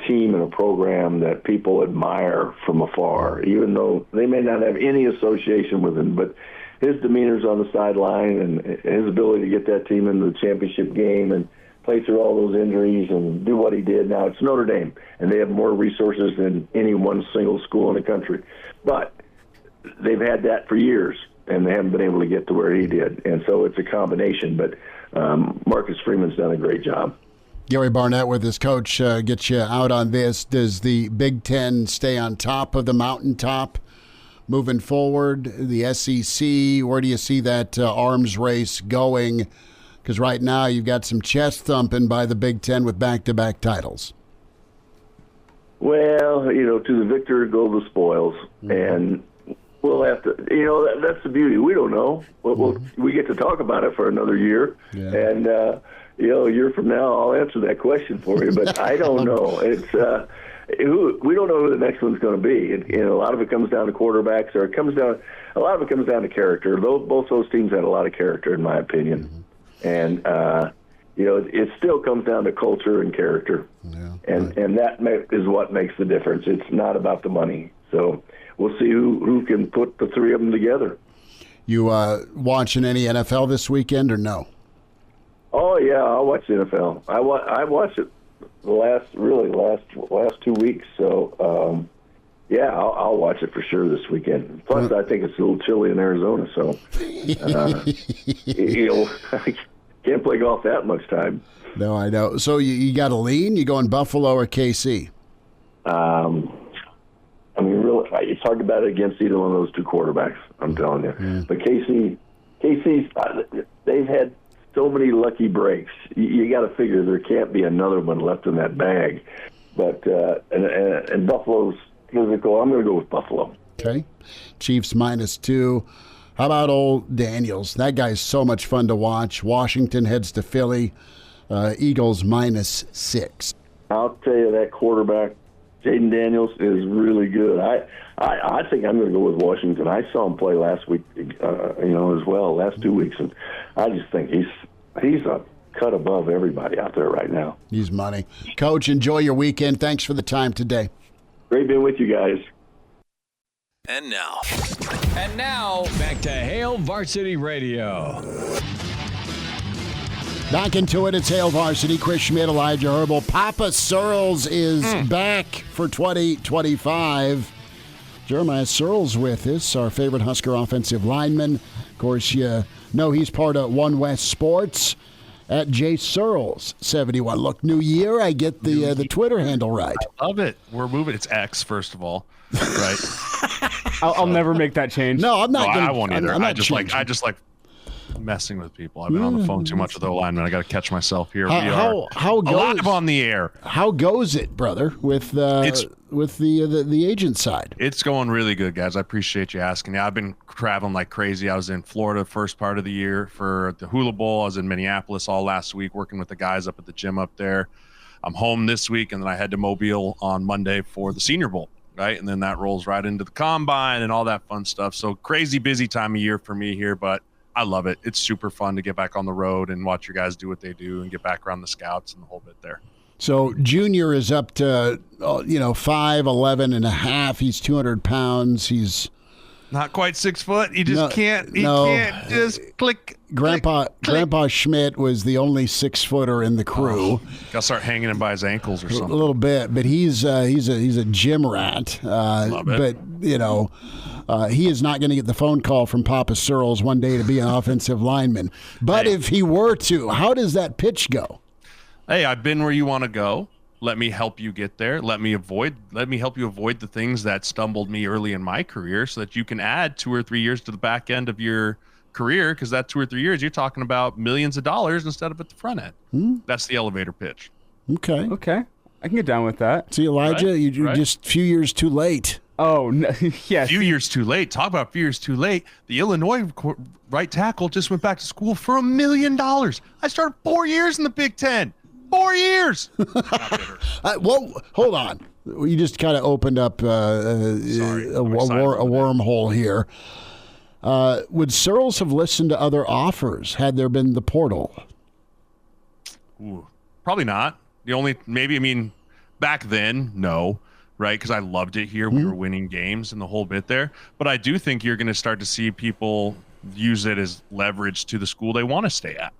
[SPEAKER 10] team and a program that people admire from afar, even though they may not have any association with him. But his demeanor's on the sideline, and his ability to get that team into the championship game and play through all those injuries and do what he did. Now, it's Notre Dame, and they have more resources than any one single school in the country. But they've had that for years, and they haven't been able to get to where he did. And so it's a combination. But Marcus Freeman's done a great job.
[SPEAKER 2] Gary Barnett with his coach gets you out on this. Does the Big Ten stay on top of the mountaintop moving forward? The SEC, where do you see that arms race going? Because right now you've got some chest thumping by the Big Ten with back-to-back titles.
[SPEAKER 10] Well, you know, to the victor go the spoils, and we'll have to. You know, that's the beauty. We don't know. We get to talk about it for another year, and you know, a year from now, I'll answer that question for you. But I don't know. It's we don't know who the next one's going to be. And a lot of it comes down to quarterbacks, or a lot of it comes down to character. Both those teams had a lot of character, in my opinion. And, you know, it still comes down to culture and character. Yeah, and that is what makes the difference. It's not about the money. So we'll see who can put the three of them together. You
[SPEAKER 2] watching any NFL this weekend or no?
[SPEAKER 10] Oh, yeah, I'll watch the NFL. I watched it the last 2 weeks. So, yeah, I'll watch it for sure this weekend. Plus, I think it's a little chilly in Arizona, so you know, I can't play golf that much time.
[SPEAKER 2] No, I know. So you got to lean? You going Buffalo or KC?
[SPEAKER 10] I mean, really, it's hard to bet against either one of those two quarterbacks, I'm telling you. Yeah. But KC's they've had so many lucky breaks. You got to figure there can't be another one left in that bag. But and Buffalo's physical. I'm going to go with Buffalo.
[SPEAKER 2] Okay. Chiefs -2. How about old Daniels? That guy's so much fun to watch. Washington heads to Philly. Eagles -6.
[SPEAKER 10] I'll tell you, that quarterback, Jaden Daniels, is really good. I think I'm going to go with Washington. I saw him play last week, you know, as well, last 2 weeks, and I just think he's a cut above everybody out there right now.
[SPEAKER 2] He's money. Coach, enjoy your weekend. Thanks for the time today.
[SPEAKER 10] Great being with you guys.
[SPEAKER 4] And now, back to Hail Varsity Radio.
[SPEAKER 2] Back into it. It's Hail Varsity. Chris Schmidt, Elijah Herbel. Papa Sirles is back for 2025. Jeremiah Sirles with us, our favorite Husker offensive lineman. Of course, you know he's part of One West Sports. at J Sirles 71. Look, new year, I get the Twitter handle right.
[SPEAKER 11] I love it. We're moving. It's X, first of all, right?
[SPEAKER 3] I'll never make that change.
[SPEAKER 2] No, I'm not.
[SPEAKER 11] I won't either.
[SPEAKER 2] I
[SPEAKER 11] just like messing with people. I've been on the phone too much with the lineman. I got to catch myself here.
[SPEAKER 2] How goes
[SPEAKER 11] live on the air?
[SPEAKER 2] How goes it, brother? With the agent side,
[SPEAKER 11] it's going really good, guys. I appreciate you asking. Yeah, I've been traveling like crazy. I was in Florida first part of the year for the Hula Bowl. I was in Minneapolis all last week working with the guys up at the gym up there. I'm home this week, and then I head to Mobile on Monday for the Senior Bowl, right? And then that rolls right into the Combine and all that fun stuff. So crazy busy time of year for me here, but I love it. It's super fun to get back on the road and watch your guys do what they do and get back around the scouts and the whole bit there.
[SPEAKER 2] So Junior is up to 5'11 and a half. He's 200 pounds. He's
[SPEAKER 11] not quite 6 foot. He just can't just click.
[SPEAKER 2] Grandpa Schmidt was the only 6-footer in the crew.
[SPEAKER 11] Gotta start hanging him by his ankles or something.
[SPEAKER 2] A little bit, but he's a gym rat.
[SPEAKER 11] Love it.
[SPEAKER 2] But he is not going to get the phone call from Papa Sirles one day to be an offensive lineman. But if he were to, how does that pitch go?
[SPEAKER 11] Hey, I've been where you want to go. Let me help you get there. Let me help you avoid the things that stumbled me early in my career so that you can add 2 or 3 years to the back end of your career, because that 2 or 3 years, you're talking about millions of dollars instead of at the front end. That's the elevator pitch.
[SPEAKER 2] Okay.
[SPEAKER 3] I can get down with that.
[SPEAKER 2] See, Elijah, you're just a few years too late.
[SPEAKER 3] Oh, no. Yes.
[SPEAKER 11] Few years too late. Talk about a few years too late. The Illinois right tackle just went back to school for $1 million. I started 4 years in the Big Ten. 4 years.
[SPEAKER 2] Whoa, hold on. You just kind of opened up a wormhole here. Would Sirles have listened to other offers had there been the portal?
[SPEAKER 11] Ooh, probably not. Back then, no, right? Because I loved it here. We were winning games and the whole bit there. But I do think you're going to start to see people use it as leverage to the school they want to stay at,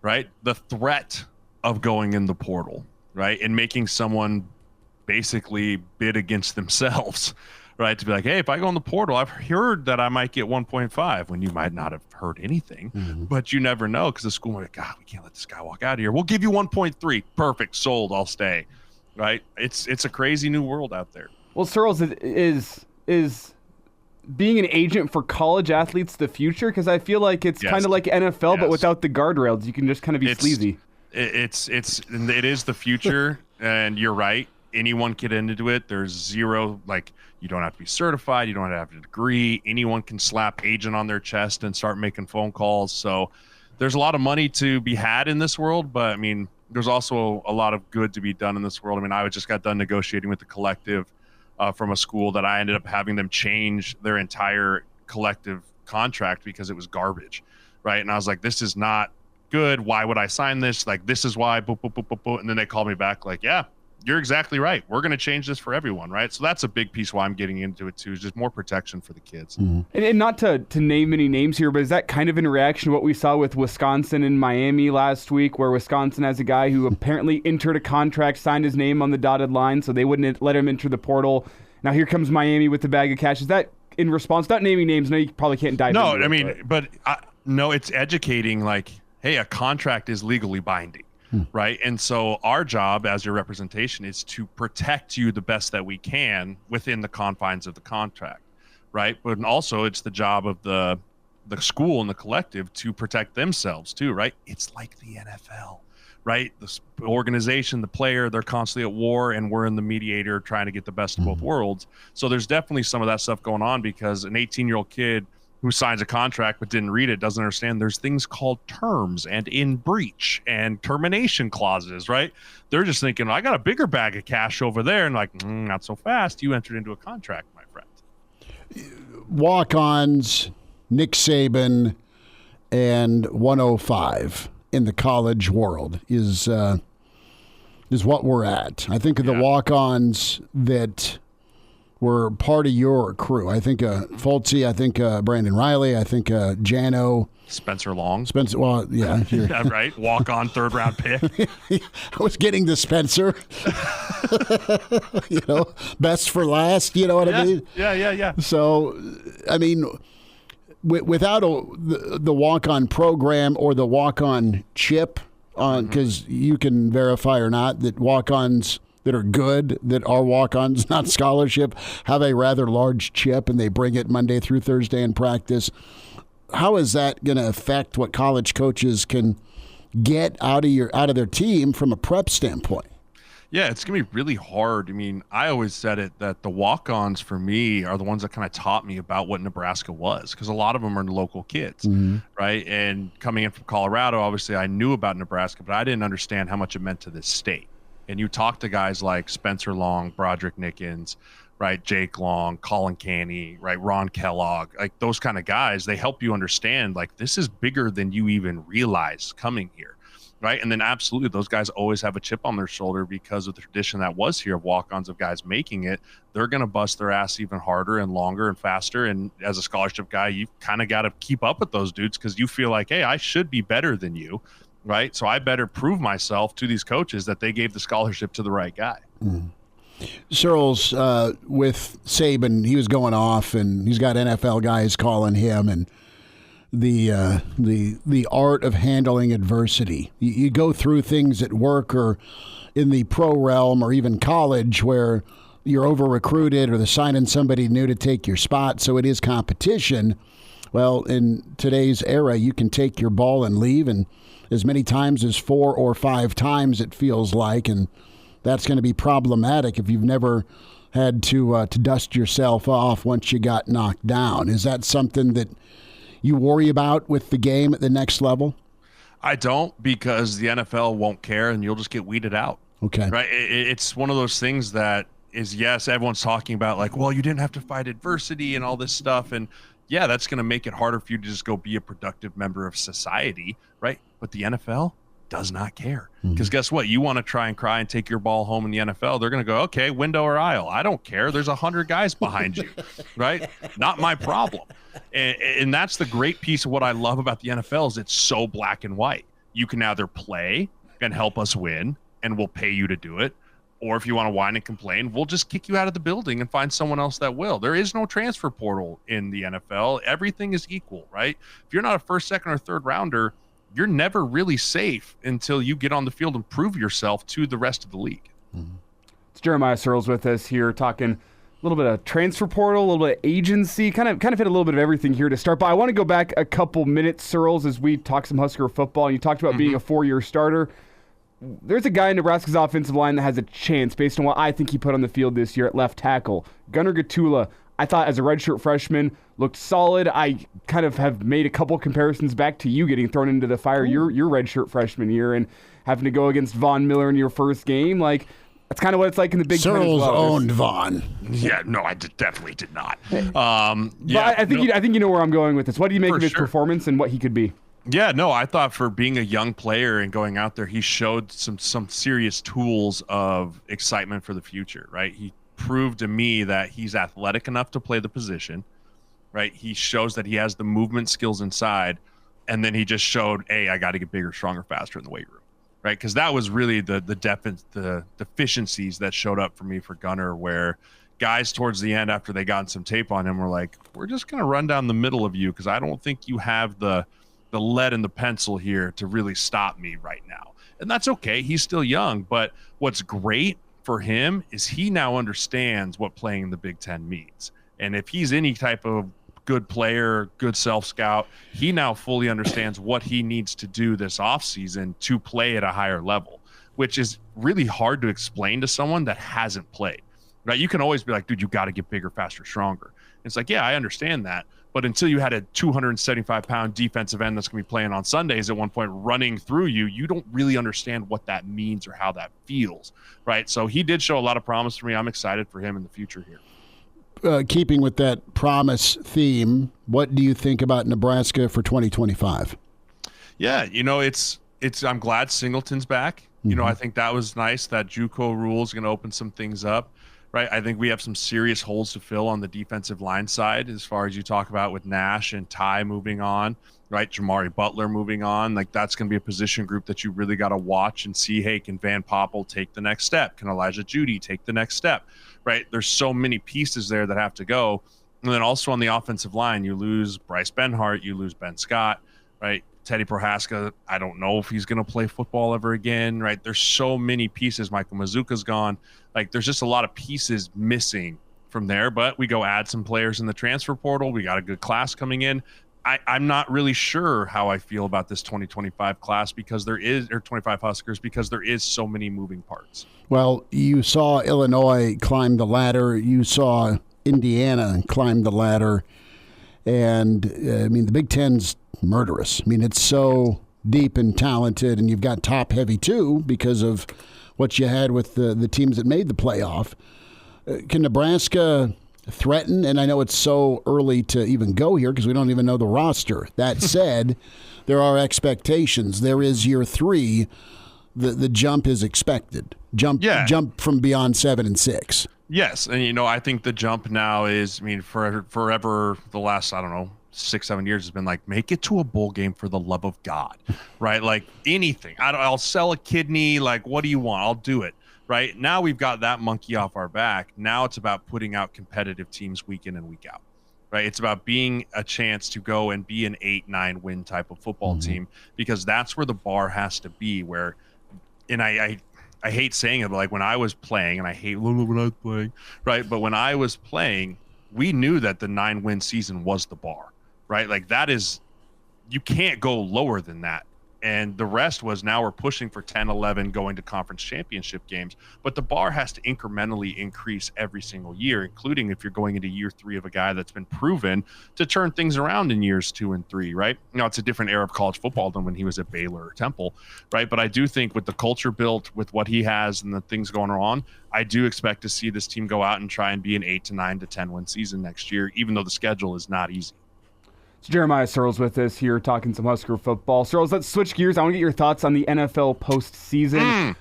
[SPEAKER 11] right? The threat of going in the portal, right? And making someone basically bid against themselves, right? To be like, hey, if I go in the portal, I've heard that I might get 1.5 when you might not have heard anything, but you never know, because the school might be like, God, we can't let this guy walk out of here. We'll give you 1.3. Perfect. Sold. I'll stay. Right? It's a crazy new world out there.
[SPEAKER 3] Well, Sirles is being an agent for college athletes the future? Because I feel like it's kind of like NFL, but without the guardrails. You can just kind of be sleazy.
[SPEAKER 11] It is the future, and you're right. Anyone can get into it. There's zero, you don't have to be certified. You don't have to have a degree. Anyone can slap agent on their chest and start making phone calls. So there's a lot of money to be had in this world, but there's also a lot of good to be done in this world. I just got done negotiating with the collective from a school that I ended up having them change their entire collective contract because it was garbage, right? And I was like, this is not good. Why would I sign this? This is why. Boop, boop, boop, boop, boop. And then they called me back yeah, you're exactly right. We're going to change this for everyone, right? So that's a big piece why I'm getting into it too, is just more protection for the kids.
[SPEAKER 3] And not to name any names here, but is that kind of in reaction to what we saw with Wisconsin and Miami last week, where Wisconsin has a guy who apparently entered a contract, signed his name on the dotted line, so they wouldn't let him enter the portal. Now here comes Miami with the bag of cash. Is that in response? Not naming names. No, you probably can't dive into it.
[SPEAKER 11] No, it's educating hey, a contract is legally binding. Right. And so our job as your representation is to protect you the best that we can within the confines of the contract. Right. But also it's the job of the school and the collective to protect themselves, too. Right. It's like the NFL. Right. The organization, the player, they're constantly at war, and we're in the mediator trying to get the best of both worlds. So there's definitely some of that stuff going on, because an 18-year-old kid who signs a contract but didn't read it doesn't understand there's things called terms and in breach and termination clauses, right? They're just thinking, I got a bigger bag of cash over there, and not so fast. You entered into a contract, my friend.
[SPEAKER 2] Walk-ons, Nick Saban, and 105 in the college world is what we're at. I think of the walk-ons that were part of your crew. I think Fultzy, I think Brandon Riley, I think Jano.
[SPEAKER 11] Spencer Long.
[SPEAKER 2] Well, yeah.
[SPEAKER 11] Yeah, right. Walk on, 3rd round pick.
[SPEAKER 2] I was getting the Spencer. Best for last, you know what I mean?
[SPEAKER 11] Yeah.
[SPEAKER 2] So, without the walk-on program or the walk-on chip because you can verify or not that walk-ons that are good, that are walk-ons, not scholarship, have a rather large chip, and they bring it Monday through Thursday in practice. How is that going to affect what college coaches can get out of their team from a prep standpoint?
[SPEAKER 11] Yeah, it's going to be really hard. I mean, I always said it that the walk-ons for me are the ones that kind of taught me about what Nebraska was, because a lot of them are local kids, right? And coming in from Colorado, obviously I knew about Nebraska, but I didn't understand how much it meant to this state. And you talk to guys like Spencer Long, Broderick Nickens, right? Jake Long, Colin Canny, right? Ron Kellogg, like those kind of guys, they help you understand like this is bigger than you even realize coming here. Right. And then absolutely those guys always have a chip on their shoulder because of the tradition that was here of walk-ons of guys making it. They're going to bust their ass even harder and longer and faster. And as a scholarship guy, you kind of got to keep up with those dudes because you feel like, hey, I should be better than you. Right. So I better prove myself to these coaches that they gave the scholarship to the right guy.
[SPEAKER 2] Sirles, with Saban, he was going off and he's got NFL guys calling him and the art of handling adversity. You go through things at work or in the pro realm or even college where you're over-recruited or they're signing somebody new to take your spot, so it is competition. Well, in today's era, you can take your ball and leave, and as many times as 4 or 5 times it feels like, and that's going to be problematic if you've never had to dust yourself off once you got knocked down. Is that something that you worry about with the game at the next level?
[SPEAKER 11] I don't, because the NFL won't care and you'll just get weeded out.
[SPEAKER 2] Okay.
[SPEAKER 11] Right. It's one of those things that is, yes, everyone's talking about like, well, you didn't have to fight adversity and all this stuff. And yeah, that's going to make it harder for you to just go be a productive member of society. Right. But the NFL does not care, because guess what? You want to try and cry and take your ball home in the NFL. They're going to go, okay, window or aisle. I don't care. There's 100 guys behind you. Right. Not my problem. And that's the great piece of what I love about the NFL is it's so black and white. You can either play and help us win and we'll pay you to do it. Or if you want to whine and complain, we'll just kick you out of the building and find someone else that will. There is no transfer portal in the NFL. Everything is equal, right? If you're not a first, second, or third rounder, you're never really safe until you get on the field and prove yourself to the rest of the league.
[SPEAKER 3] It's Jeremiah Sirles with us here talking a little bit of transfer portal, a little bit of agency, kind of hit a little bit of everything here to start. But I want to go back a couple minutes, Sirles, as we talk some Husker football. And you talked about being a 4-year starter. There's a guy in Nebraska's offensive line that has a chance based on what I think he put on the field this year at left tackle. Gunnar Gatula, I thought as a redshirt freshman, looked solid. I kind of have made a couple comparisons back to you getting thrown into the fire your redshirt freshman year and having to go against Von Miller in your first game. Like, that's kind of what it's like in the Big Ten as well.
[SPEAKER 2] Owned Von.
[SPEAKER 11] Yeah, no, I definitely did not.
[SPEAKER 3] But I think you know where I'm going with this. What do you make of his performance and what he could be?
[SPEAKER 11] Yeah, no, I thought for being a young player and going out there, he showed some serious tools of excitement for the future, right? He proved to me that he's athletic enough to play the position, right? He shows that he has the movement skills inside, and then he just showed, hey, I got to get bigger, stronger, faster in the weight room, right? Because that was really the deficiencies that showed up for me for Gunnar, where guys towards the end after they got some tape on him were like, we're just going to run down the middle of you because I don't think you have the lead and the pencil here to really stop me right now. And that's okay. He's still young, but what's great for him is he now understands what playing in the Big Ten means. And if he's any type of good player, good self-scout, he now fully understands what he needs to do this offseason to play at a higher level, which is really hard to explain to someone that hasn't played, right? You can always be like, dude, you got to get bigger, faster, stronger. And it's like, yeah, I understand that. But until you had a 275-pound defensive end that's going to be playing on Sundays at one point running through you, you don't really understand what that means or how that feels, right? So he did show a lot of promise for me. I'm excited for him in the future here.
[SPEAKER 2] Keeping with that promise theme, what do you think about Nebraska for 2025?
[SPEAKER 11] Yeah, I'm glad Singleton's back. I think that was nice. That JUCO rule is going to open some things up. Right, I think we have some serious holes to fill on the defensive line side as far as you talk about with Nash and Ty moving on, right? Jamari Butler moving on. Like, that's going to be a position group that you really got to watch and see, hey, can Van Poppel take the next step? Can Elijah Judy take the next step? Right? There's so many pieces there that have to go. And then also on the offensive line, you lose Bryce Benhart, you lose Ben Scott, right? Teddy Prohaska, I don't know if he's going to play football ever again, right? There's so many pieces. Michael Mazuka's gone. Like, there's just a lot of pieces missing from there, but we go add some players in the transfer portal. We got a good class coming in. I'm not really sure how I feel about this 2025 class because 25 Huskers, because there is so many moving parts.
[SPEAKER 2] Well, you saw Illinois climb the ladder. You saw Indiana climb the ladder. And, I mean, the Big Ten's murderous. I mean, it's so deep and talented, and you've got top-heavy, too, because of what you had with the teams that made the playoff. Can Nebraska threaten? And I know it's so early to even go here because we don't even know the roster. That said, there are expectations. There is year 3. The jump is expected. Jump from beyond 7 and 6.
[SPEAKER 11] Yes, and I think the jump now is, I mean, forever the last, 6-7 years has been like, make it to a bowl game for the love of God, right? Like anything. I'll sell a kidney. Like, what do you want? I'll do it, right? Now we've got that monkey off our back. Now it's about putting out competitive teams week in and week out, right? It's about being a chance to go and be an 8-9 win type of football team, because that's where the bar has to be. Where, and I hate saying it, but like when I was playing, and I hate when I was playing, right? But when I was playing, we knew that the 9-win season was the bar, right? Like that is, you can't go lower than that. And the rest was, now we're pushing for 10, 11, going to conference championship games. But the bar has to incrementally increase every single year, including if you're going into year 3 of a guy that's been proven to turn things around in years 2 and 3, right? It's a different era of college football than when he was at Baylor or Temple, right? But I do think with the culture built, with what he has and the things going on, I do expect to see this team go out and try and be an 8 to 9 to 10 win season next year, even though the schedule is not easy.
[SPEAKER 3] It's Jeremiah Sirles with us here talking some Husker football. Sirles, let's switch gears. I want to get your thoughts on the NFL postseason.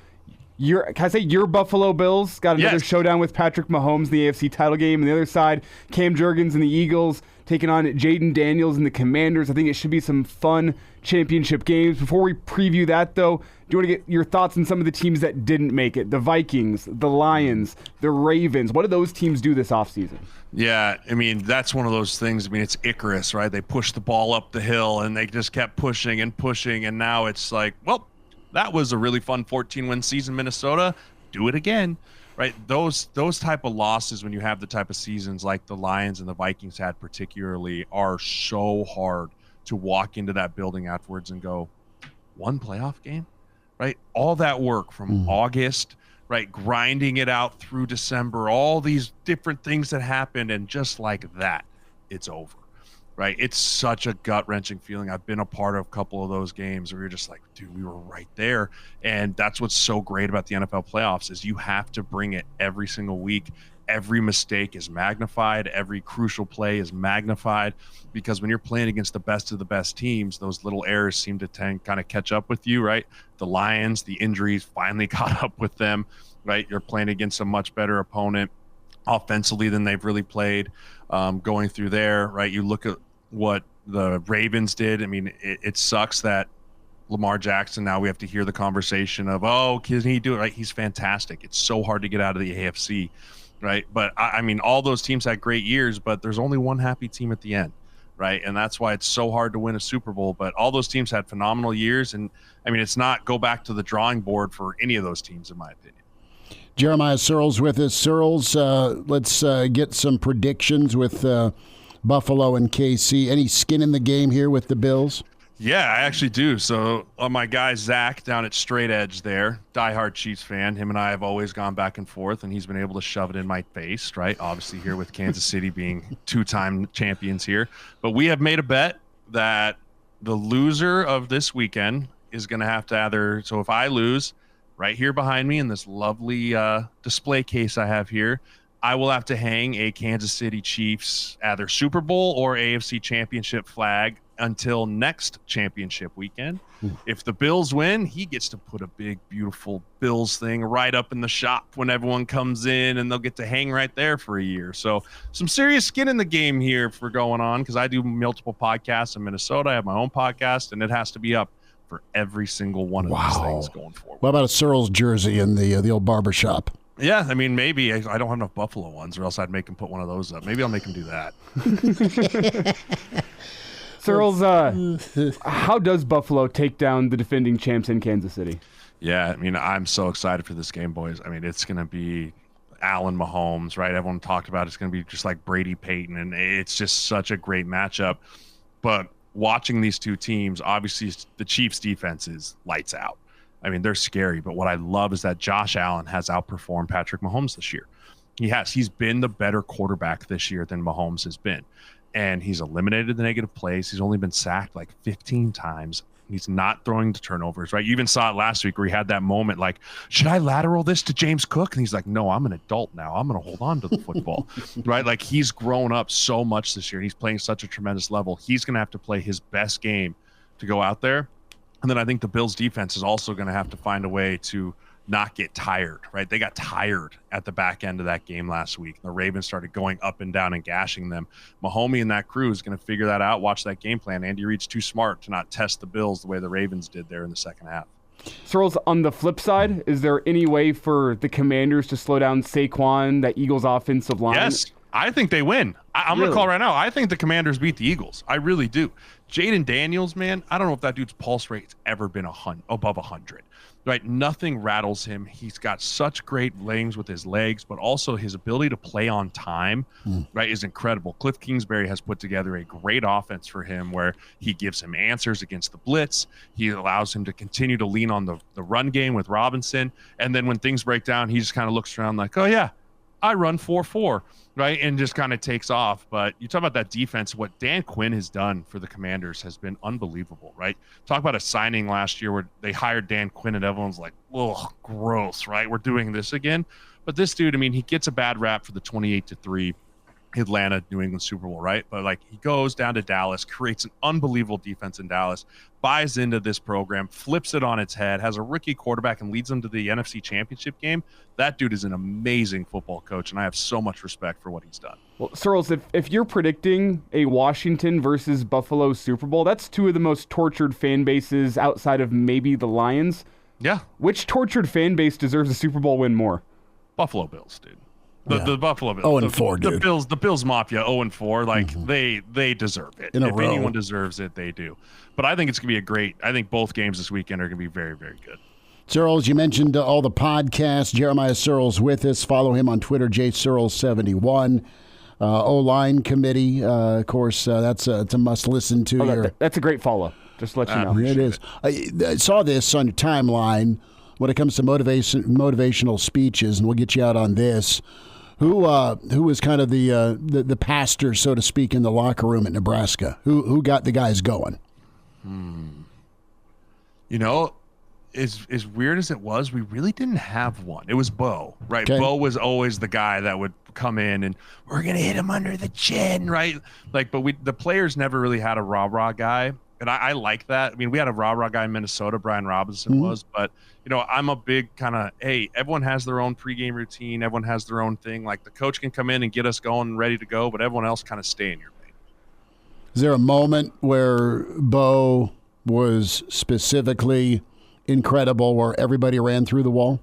[SPEAKER 3] Can I say your Buffalo Bills got another showdown with Patrick Mahomes in the AFC title game. On the other side, Cam Jurgens and the Eagles taking on Jaden Daniels and the Commanders. I think it should be some fun championship games. Before we preview that, though, do you want to get your thoughts on some of the teams that didn't make it? The Vikings, the Lions, the Ravens. What did those teams do this offseason?
[SPEAKER 11] Yeah, I mean, that's one of those things. I mean, it's Icarus, right? They pushed the ball up the hill, and they just kept pushing and pushing, and now it's like, well, that was a really fun 14-win season, Minnesota. Do it again, right? Those type of losses, when you have the type of seasons like the Lions and the Vikings had particularly, are so hard to walk into that building afterwards and go, one playoff game, right? All that work from August, right, grinding it out through December, all these different things that happened, and just like that, it's over, right? It's such a gut-wrenching feeling. I've been a part of a couple of those games where you're just like, dude, we were right there. And that's what's so great about the NFL playoffs is you have to bring it every single week. Every mistake is magnified. Every crucial play is magnified, because when you're playing against the best of the best teams, those little errors seem to kind of catch up with you, right? The Lions, the injuries finally caught up with them, right? You're playing against a much better opponent offensively than they've really played going through there, right? You look at what the Ravens did. I mean, it sucks that Lamar Jackson, now we have to hear the conversation of, oh, can he do it? Right? He's fantastic. It's so hard to get out of the AFC, right? But I mean, all those teams had great years, but there's only one happy team at the end, right? And that's why it's so hard to win a Super Bowl. But all those teams had phenomenal years. And I mean, it's not go back to the drawing board for any of those teams, in my opinion.
[SPEAKER 2] Jeremiah Sirles with us. Sirles, let's get some predictions with Buffalo and KC. Any skin in the game here with the Bills?
[SPEAKER 11] Yeah, I actually do. So my guy Zach down at Straight Edge there, diehard Chiefs fan, him and I have always gone back and forth, and he's been able to shove it in my face, right? Obviously here with Kansas City being 2-time champions here. But we have made a bet that the loser of this weekend is going to have to either, so if I lose, right here behind me in this lovely display case I have here, I will have to hang a Kansas City Chiefs either Super Bowl or AFC championship flag until next championship weekend. If the Bills win, he gets to put a big, beautiful Bills thing right up in the shop when everyone comes in, and they'll get to hang right there for a year. So some serious skin in the game here for going on, because I do multiple podcasts in Minnesota. I have my own podcast, and it has to be up for every single one of these things going forward.
[SPEAKER 2] What about a Sirles jersey in the old barber shop?
[SPEAKER 11] Yeah, I mean, maybe. I don't have enough Buffalo ones, or else I'd make him put one of those up. Maybe I'll make him do that.
[SPEAKER 3] Sirles, how does Buffalo take down the defending champs in Kansas City?
[SPEAKER 11] Yeah, I mean, I'm so excited for this game, boys. I mean, it's going to be Allen Mahomes, right? Everyone talked about it's going to be just like Brady Payton, and it's just such a great matchup. But watching these two teams, obviously the Chiefs' defense is lights out. I mean, they're scary, but what I love is that Josh Allen has outperformed Patrick Mahomes this year. He's been the better quarterback this year than Mahomes has been. And he's eliminated the negative plays. He's only been sacked like 15 times. He's not throwing to turnovers, right? You even saw it last week where he had that moment like, should I lateral this to James Cook? And he's like, no, I'm an adult now. I'm going to hold on to the football, right? Like he's grown up so much this year and he's playing such a tremendous level. He's going to have to play his best game to go out there. And then I think the Bills defense is also going to have to find a way to not get tired, right? They got tired at the back end of that game last week. The Ravens started going up and down and gashing them. Mahomie and that crew is going to figure that out, watch that game plan. Andy Reid's too smart to not test the Bills the way the Ravens did there in the second half.
[SPEAKER 3] Sirles, on the flip side, is there any way for the Commanders to slow down Saquon, that Eagles offensive line?
[SPEAKER 11] Yes, I think they win. I'm going to call right now. I think the Commanders beat the Eagles. I really do. Jaden Daniels, man, I don't know if that dude's pulse rate's ever been above 100. Right, nothing rattles him. He's got such great lanes with his legs, but also his ability to play on time, right, is incredible. Cliff Kingsbury has put together a great offense for him where he gives him answers against the blitz. He allows him to continue to lean on the run game with Robinson. And then when things break down, he just kind of looks around like, oh, yeah, I run 4-4. Right, and just kind of takes off. But you talk about that defense, what Dan Quinn has done for the Commanders has been unbelievable, right? Talk about a signing last year where they hired Dan Quinn and everyone's like, oh, gross, right? We're doing this again. But this dude, I mean, he gets a bad rap for the 28-3 Atlanta, New England Super Bowl, right? But like he goes down to Dallas, creates an unbelievable defense in Dallas, buys into this program, flips it on its head, has a rookie quarterback and leads them to the NFC Championship game. That dude is an amazing football coach, and I have so much respect for what he's done.
[SPEAKER 3] Well, Sirles, if you're predicting a Washington versus Buffalo Super Bowl, that's two of the most tortured fan bases outside of maybe the Lions.
[SPEAKER 11] Yeah.
[SPEAKER 3] Which tortured fan base deserves a Super Bowl win more?
[SPEAKER 11] Buffalo Bills, dude. The Buffalo Bills.
[SPEAKER 2] 0-4, dude.
[SPEAKER 11] The Bills Mafia, 0-4. Like, they deserve it. If anyone deserves it, they do. But I think it's going to be I think both games this weekend are going to be very, very good.
[SPEAKER 2] Sirles, you mentioned all the podcasts. Jeremiah Sirles with us. Follow him on Twitter, jsirles71. O-line committee, of course, that's a must-listen to.
[SPEAKER 3] That's a great follow. Just to let you know.
[SPEAKER 2] It is. I saw this on your timeline when it comes to motivational speeches, and we'll get you out on this. Who was kind of the pastor, so to speak, in the locker room at Nebraska? Who got the guys going?
[SPEAKER 11] You know, as weird as it was, we really didn't have one. It was Bo, right?
[SPEAKER 2] Okay.
[SPEAKER 11] Bo was always the guy that would come in and we're gonna hit him under the chin, right? Like, but the players never really had a rah-rah guy. And I like that. I mean, we had a rah-rah guy in Minnesota, Brian Robinson was, but, you know, I'm a big kind of, hey, everyone has their own pregame routine. Everyone has their own thing. Like, the coach can come in and get us going and ready to go, but everyone else kind of stay in your lane.
[SPEAKER 2] Is there a moment where Bo was specifically incredible, where everybody ran through the wall?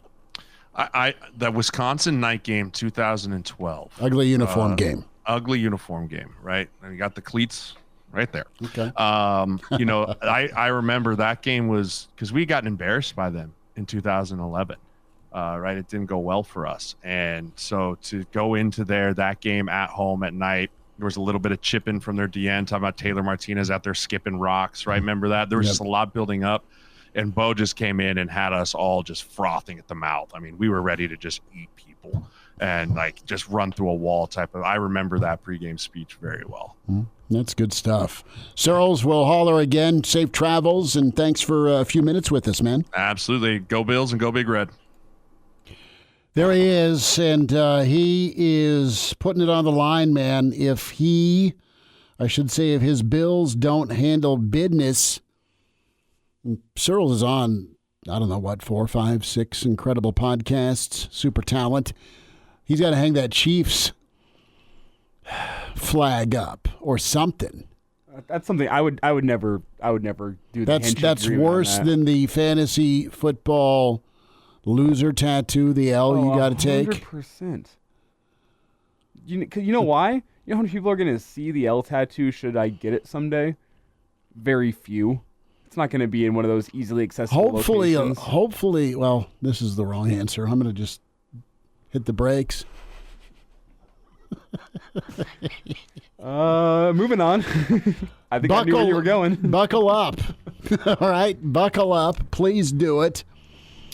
[SPEAKER 11] That Wisconsin night game, 2012.
[SPEAKER 2] Ugly uniform game.
[SPEAKER 11] Ugly uniform game, right? And you got the cleats right there.
[SPEAKER 2] Okay.
[SPEAKER 11] You know, I remember that game was because we got embarrassed by them in 2011. Right, it didn't go well for us, and so to go into that game at home at night, there was a little bit of chipping from their DN, talking about Taylor Martinez out there skipping rocks. Right, remember that? There was just a lot building up, and Bo just came in and had us all just frothing at the mouth. I mean, we were ready to just eat people and like just run through a wall type of. I remember that pregame speech very well.
[SPEAKER 2] That's good stuff. Sirles, we'll holler again. Safe travels, and thanks for a few minutes with us, man.
[SPEAKER 11] Absolutely. Go Bills and go Big Red.
[SPEAKER 2] There he is, and he is putting it on the line, man. If his Bills don't handle business, Sirles is on, I don't know what, 4, 5, 6 incredible podcasts, super talent. He's got to hang that Chiefs flag up or something.
[SPEAKER 3] That's something I would never do.
[SPEAKER 2] That's worse than the fantasy football loser tattoo, the L you got to take.
[SPEAKER 3] 100%. You know why? You know how many people are going to see the L tattoo should I get it someday? very few. It's not going to be in one of those easily accessible locations.
[SPEAKER 2] Hopefully, well, this is the wrong answer. I'm going to just hit the brakes.
[SPEAKER 3] Moving on. I think I knew where you were going.
[SPEAKER 2] Buckle up. All right, buckle up. Please do it.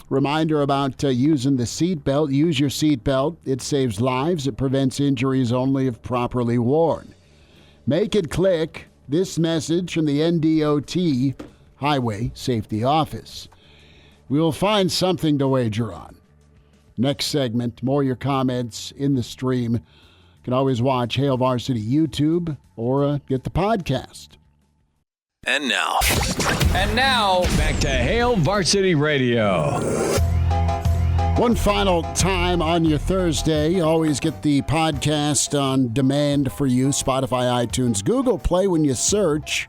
[SPEAKER 2] Reminder about using the seatbelt. Use your seatbelt. It saves lives. It prevents injuries only if properly worn. Make it click. This message from the NDOT Highway Safety Office. We will find something to wager on. Next segment, more of your comments in the stream. You can always watch Hail Varsity YouTube or get the podcast.
[SPEAKER 4] And now, back to Hail Varsity Radio.
[SPEAKER 2] One final time on your Thursday. You always get the podcast on demand for you. Spotify, iTunes, Google Play when you search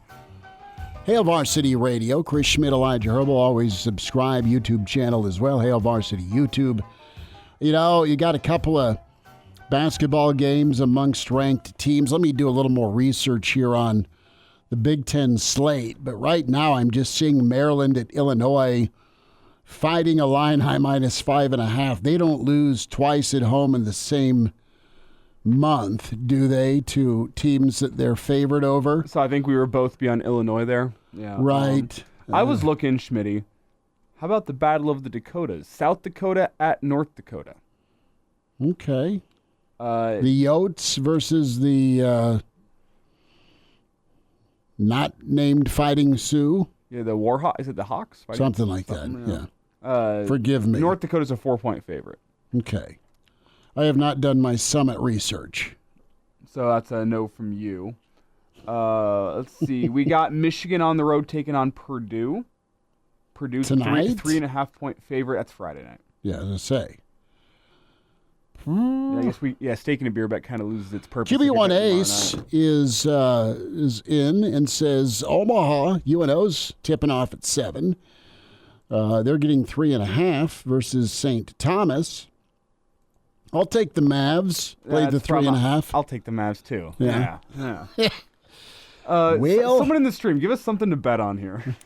[SPEAKER 2] Hail Varsity Radio. Chris Schmidt, Elijah Herbel. Always subscribe. YouTube channel as well. Hail Varsity YouTube. You know, you got a couple of basketball games amongst ranked teams. Let me do a little more research here on the Big Ten slate. But right now I'm just seeing Maryland at Illinois fighting Illini -5.5. They don't lose twice at home in the same month, do they, to teams that they're favored over?
[SPEAKER 3] So I think we were both beyond Illinois there. Yeah.
[SPEAKER 2] Right.
[SPEAKER 3] I was looking, Schmitty. How about the Battle of the Dakotas? South Dakota at North Dakota.
[SPEAKER 2] Okay. The Yotes versus the not named Fighting Sioux.
[SPEAKER 3] Yeah, the Warhawks. Is it the Hawks?
[SPEAKER 2] Something like that, yeah. Forgive me.
[SPEAKER 3] North Dakota's a 4-point favorite.
[SPEAKER 2] Okay. I have not done my summit research.
[SPEAKER 3] So that's a no from you. Let's see. We got Michigan on the road taking on Purdue. Purdue's
[SPEAKER 2] tonight?
[SPEAKER 3] 3.5-point favorite. That's Friday night.
[SPEAKER 2] Yeah, as I say.
[SPEAKER 3] Yeah, I guess Staking a Beer Bet kind of loses its purpose.
[SPEAKER 2] QB1 Ace is in and says Omaha, UNO's tipping off at 7. They're getting 3.5 versus St. Thomas. I'll take the Mavs. Play the 3.5.
[SPEAKER 3] I'll take the Mavs too.
[SPEAKER 2] Yeah.
[SPEAKER 3] Well, someone in the stream, give us something to bet on here.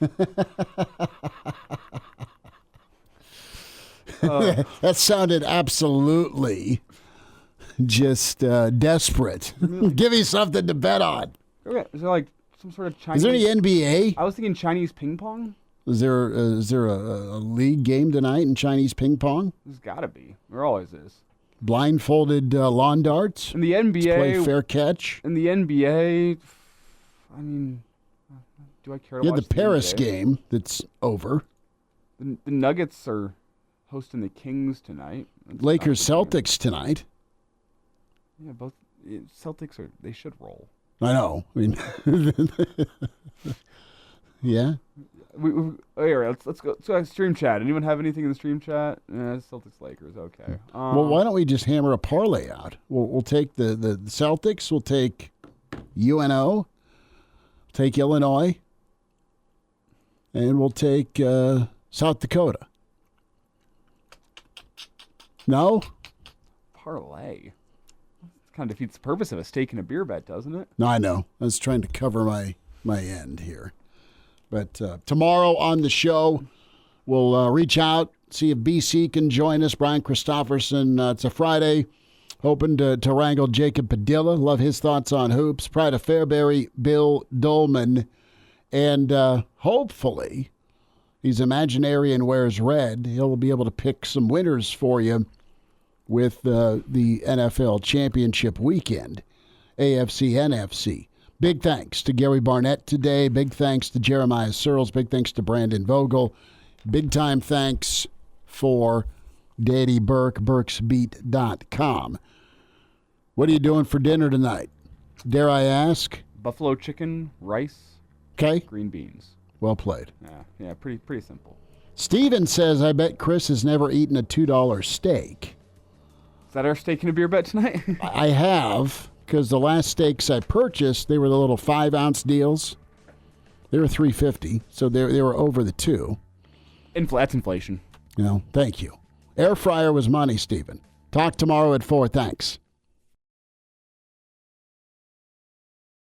[SPEAKER 2] That sounded absolutely just desperate. Give me something to bet on.
[SPEAKER 3] Okay. Is there like some sort of Chinese?
[SPEAKER 2] Is there any NBA?
[SPEAKER 3] I was thinking Chinese ping pong.
[SPEAKER 2] Is there a league game tonight in Chinese ping pong?
[SPEAKER 3] There's got to be. There always is.
[SPEAKER 2] Blindfolded lawn darts.
[SPEAKER 3] In the NBA,
[SPEAKER 2] let's play fair catch.
[SPEAKER 3] In the NBA, I mean, do I care to watch
[SPEAKER 2] the Paris game that's over.
[SPEAKER 3] The Nuggets are hosting the Kings tonight.
[SPEAKER 2] Lakers Celtics tonight.
[SPEAKER 3] Yeah, both Celtics they should roll.
[SPEAKER 2] I know. I mean, yeah.
[SPEAKER 3] Let's go to stream chat. Anyone have anything in the stream chat? Celtics Lakers. Okay.
[SPEAKER 2] Well, why don't we just hammer a parlay out? We'll take the Celtics. We'll take UNO. Take Illinois. And we'll take South Dakota. No?
[SPEAKER 3] Parlay. It kind of defeats the purpose of a stake and a beer bet, doesn't it?
[SPEAKER 2] No, I know. I was trying to cover my end here. But tomorrow on the show, we'll reach out, see if BC can join us. Brian Christopherson, it's a Friday. Hoping to wrangle Jacob Padilla. Love his thoughts on hoops. Pride of Fairbury, Bill Dolman. And hopefully, he's imaginary and wears red. He'll be able to pick some winners for you with the NFL Championship weekend, AFC, NFC. Big thanks to Gary Barnett today. Big thanks to Jeremiah Sirles. Big thanks to Brandon Vogel. Big time thanks for Daddy Burke, burksbeat.com. What are you doing for dinner tonight? Dare I ask?
[SPEAKER 3] Buffalo chicken, rice, green beans.
[SPEAKER 2] Well played.
[SPEAKER 3] Yeah, pretty simple.
[SPEAKER 2] Steven says, I bet Chris has never eaten a $2 steak.
[SPEAKER 3] Is that our steak and a beer bet tonight?
[SPEAKER 2] I have. Because the last steaks I purchased, they were the little 5-ounce deals. They were $3.50, so they were over the 2.
[SPEAKER 3] That's inflation.
[SPEAKER 2] Thank you. Air fryer was money, Stephen. Talk tomorrow at 4. Thanks.